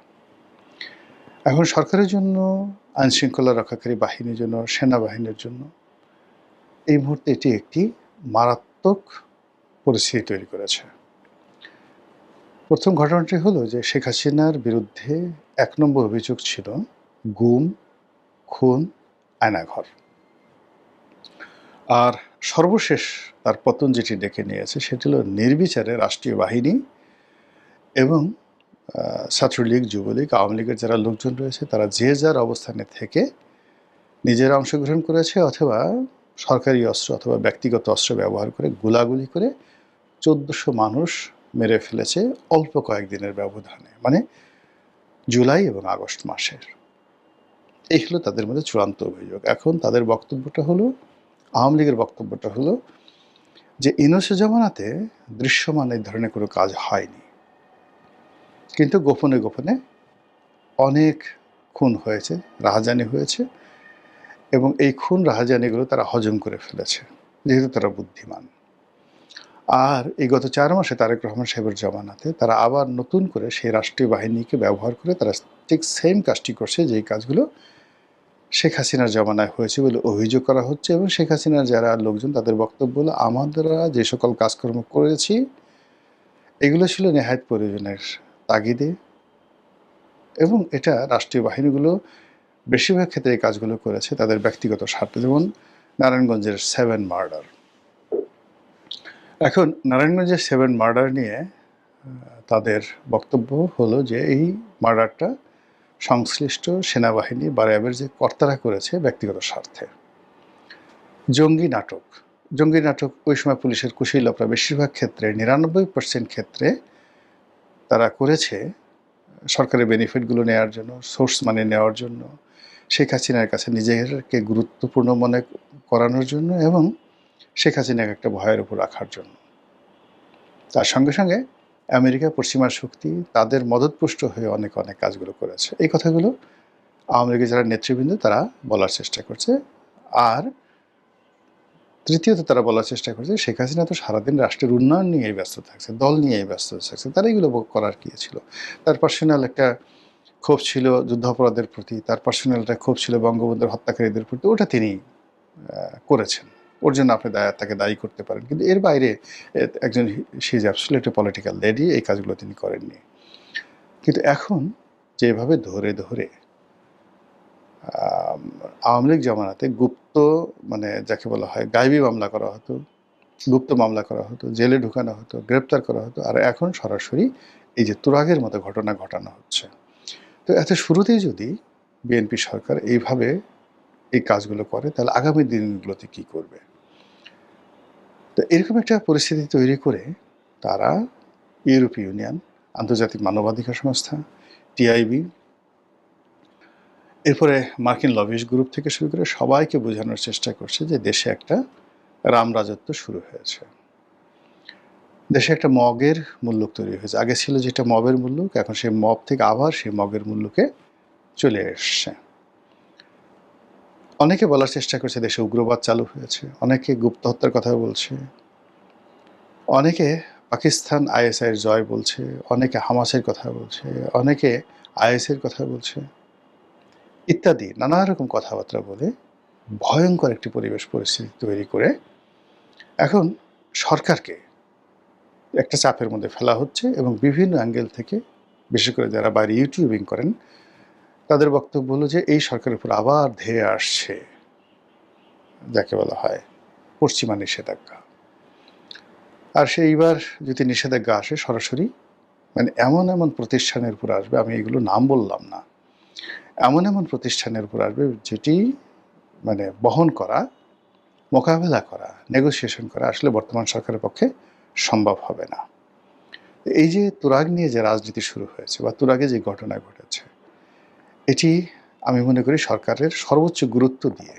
এখন সরকারের জন্য, আইনশৃঙ্খলা রক্ষাকারী বাহিনীর জন্য, সেনাবাহিনীর জন্য এই মুহূর্তে এটি একটি মারাত্মক পরিস্থিতি তৈরি করেছে। প্রথম ঘটনাটি হলো যে শেখ হাসিনার বিরুদ্ধে 1 নম্বর অভিযোগ ছিল গুম, খুন, আয়নাঘর। আর সর্বশেষ তার পতন যেটি ডেকে নিয়েছে সেটি হলো নির্বিচারে রাষ্ট্রীয় বাহিনী এবং ছাত্রলীগ, যুবলীগ, আওয়ামী লীগের যারা লোকজন রয়েছে তারা যে যার অবস্থানে থেকে নিজেরা অংশগ্রহণ করেছে অথবা সরকারি অস্ত্র অথবা ব্যক্তিগত অস্ত্র ব্যবহার করে গোলাগুলি করে 1400 মানুষ মেরে ফেলেছে অল্প কয়েকদিনের ব্যবধানে, মানে জুলাই এবং আগস্ট মাসের। এই হলো তাদের মধ্যে চূড়ান্ত অভিযোগ। এখন তাদের বক্তব্যটা হলো, আওয়ামী লীগের বক্তব্যটা হলো যে ইউনূস জামানাতে দৃশ্যমান এই ধরনের কোনো কাজ হয়নি, কিন্তু গোপনে গোপনে অনেক খুন হয়েছে, রাহাজানি হয়েছে, এবং এই খুন রাহাজানিগুলো তারা হজম করে ফেলেছে যেহেতু তারা বুদ্ধিমান। আর এই গত 4 মাসে তারেক রহমান সাহেবের জমানাতে তারা আবার নতুন করে সেই রাষ্ট্রীয় বাহিনীকে ব্যবহার করে তারা ঠিক সেম কাজটি করছে, যেই কাজগুলো শেখ হাসিনার জমানায় হয়েছে বলে অভিযোগ করা হচ্ছে। এবং শেখ হাসিনার যারা লোকজন তাদের বক্তব্য হলো, আমাদেরা যে সকল কাজকর্ম করেছি এগুলো ছিল নেহায়েত প্রয়োজনের তাগিদে, এবং এটা রাষ্ট্রীয় বাহিনীগুলো বেশিরভাগ ক্ষেত্রে এই কাজগুলো করেছে তাদের ব্যক্তিগত স্বার্থে। যেমন নারায়ণগঞ্জের 7 মার্ডার। এখন নারায়ণগঞ্জের 7 মার্ডার নিয়ে তাদের বক্তব্য হলো যে এই মার্ডারটা সংশ্লিষ্ট সেনাবাহিনী বা র্যাবের যে কর্তারা করেছে ব্যক্তিগত স্বার্থে। জঙ্গি নাটক ওই সময় পুলিশের কুশীলবরা বেশিরভাগ ক্ষেত্রে 99% ক্ষেত্রে তারা করেছে সরকারের বেনিফিটগুলো নেওয়ার জন্য, সোর্স মানি নেওয়ার জন্য, শেখ হাসিনার কাছে নিজেকে গুরুত্বপূর্ণ মনে করানোর জন্য এবং শেখ হাসিনাকে একটা ভয়ের উপর রাখার জন্য। তার সঙ্গে সঙ্গে আমেরিকা, পশ্চিমা শক্তি তাদের মদতপুষ্ট হয়ে অনেক কাজগুলো করেছে। এই কথাগুলো আওয়ামী লীগের যারা নেতৃবৃন্দ তারা বলার চেষ্টা করছে। আর তৃতীয়ত তারা বলার চেষ্টা করছে শেখ হাসিনা তো সারাদিন রাষ্ট্রের উন্নয়ন নিয়েই ব্যস্ত থাকছে, দল নিয়েই ব্যস্ত থাকছে, তারা এগুলো করার কি ছিল। তার পার্সোনাল একটা ক্ষোভ ছিল যুদ্ধাপরাধের প্রতি, তার পার্সোনাল একটা ক্ষোভ ছিল বঙ্গবন্ধুর হত্যাকারীদের প্রতি, ওটা তিনি করেছেন, ওর জন্য আপনি তাকে দায়ী করতে পারেন। কিন্তু এর বাইরে একজন she is absolutely political lady, এই কাজগুলো তিনি করেননি। কিন্তু এখন যেভাবে ধরে ধরে আওয়ামী লীগ জমানাতে গুপ্ত, মানে যাকে বলা হয় গায়েবী মামলা করা হতো, গুপ্ত মামলা করা হতো, জেলে ঢুকানো হতো, গ্রেপ্তার করা হতো, আর এখন সরাসরি এই যে তুরাগের মতো ঘটনা ঘটানো হচ্ছে। তো এত শুরুতেই যদি বিএনপি সরকার এইভাবে এই কাজগুলো করে তাহলে আগামী দিনগুলোতে কি করবে? তো এরকম একটা পরিস্থিতি তৈরি করে তারা ইউরোপীয় ইউনিয়ন, আন্তর্জাতিক মানবাধিকার সংস্থা, টিআইবি, এরপরে মার্কিন লবিস্ট গ্রুপ থেকে শুরু করে সবাইকে বোঝানোর চেষ্টা করছে যে দেশে একটা রাম রাজত্ব শুরু হয়েছে, দেশে একটা মগের মুল্লুক তৈরি হয়েছে। আগে ছিল যেটা মবের মুল্লুক, এখন সেই মব থেকে আবার সেই মগের মুল্লুকে চলে এসছে। অনেকে বলার চেষ্টা করছে দেশে উগ্রবাদ চালু হয়েছে, অনেকে গুপ্ত হত্যার কথা বলছে, অনেকে পাকিস্তান আইএসআইয়ের জয় বলছে, অনেকে হামাসের কথা বলছে, অনেকে আইএসের কথা বলছে, ইত্যাদি নানা রকম কথাবার্তা বলে ভয়ঙ্কর একটি পরিস্থিতি তৈরি করে এখন সরকারকে একটা চাপের মধ্যে ফেলা হচ্ছে। এবং বিভিন্ন অ্যাঙ্গেল থেকে, বিশেষ করে যারা বাইরে ইউটিউবিং করেন, তাদের বক্তব্য হলো যে এই সরকারের উপর আবার ধেয়ে আসছে যাকে বলা হয় পশ্চিমা নিষেধাজ্ঞা। আর সেইবার যদি নিষেধাজ্ঞা আসে সরাসরি, মানে এমন প্রতিষ্ঠানের উপর আসবে, আমি এগুলো নাম বললাম না, এমন প্রতিষ্ঠানের উপর আসবে যেটি মানে বহন করা, মোকাবেলা করা, নেগোসিয়েশন করা আসলে বর্তমান সরকারের পক্ষে সম্ভব হবে না। এই যে তুরাগ নিয়ে যে রাজনীতি শুরু হয়েছে বা তুরাগে যে ঘটনা ঘটেছে, এটি আমি মনে করি সরকারের সর্বোচ্চ গুরুত্ব দিয়ে,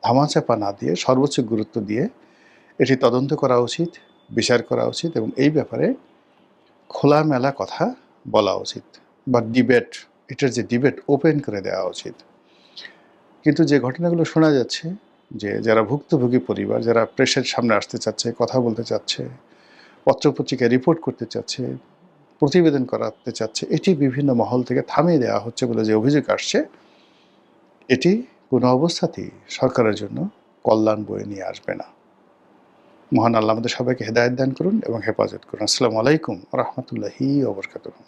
ধামাচাপা না দিয়ে সর্বোচ্চ গুরুত্ব দিয়ে এটি তদন্ত করা উচিত, বিচার করা উচিত, এবং এই ব্যাপারে খোলামেলা কথা বলা উচিত বা ডিবেট, এটার যে ডিবেট ওপেন করে দেওয়া উচিত। কিন্তু যে ঘটনাগুলো শোনা যাচ্ছে, যে যারা ভুক্তভোগী পরিবার, যারা প্রেসের সামনে আসতে চাচ্ছে, কথা বলতে চাচ্ছে, পত্রপত্রিকায় রিপোর্ট করতে চাচ্ছে, প্রতিবেদন করাতে চাচ্ছে, এটি বিভিন্ন মহল থেকে থামিয়ে দেওয়া হচ্ছে বলে যে অভিযোগ আসছে, এটি কোনো অবস্থাতেই সরকারের জন্য কল্যাণ বয়ে নিয়ে আসবে না। মহান আল্লাহ আমাদের সবাইকে হেদায়েত দান করুন এবং হেফাজত করুন। আসসালামু আলাইকুম ওয়া রাহমাতুল্লাহি ওয়া বারাকাতুহু।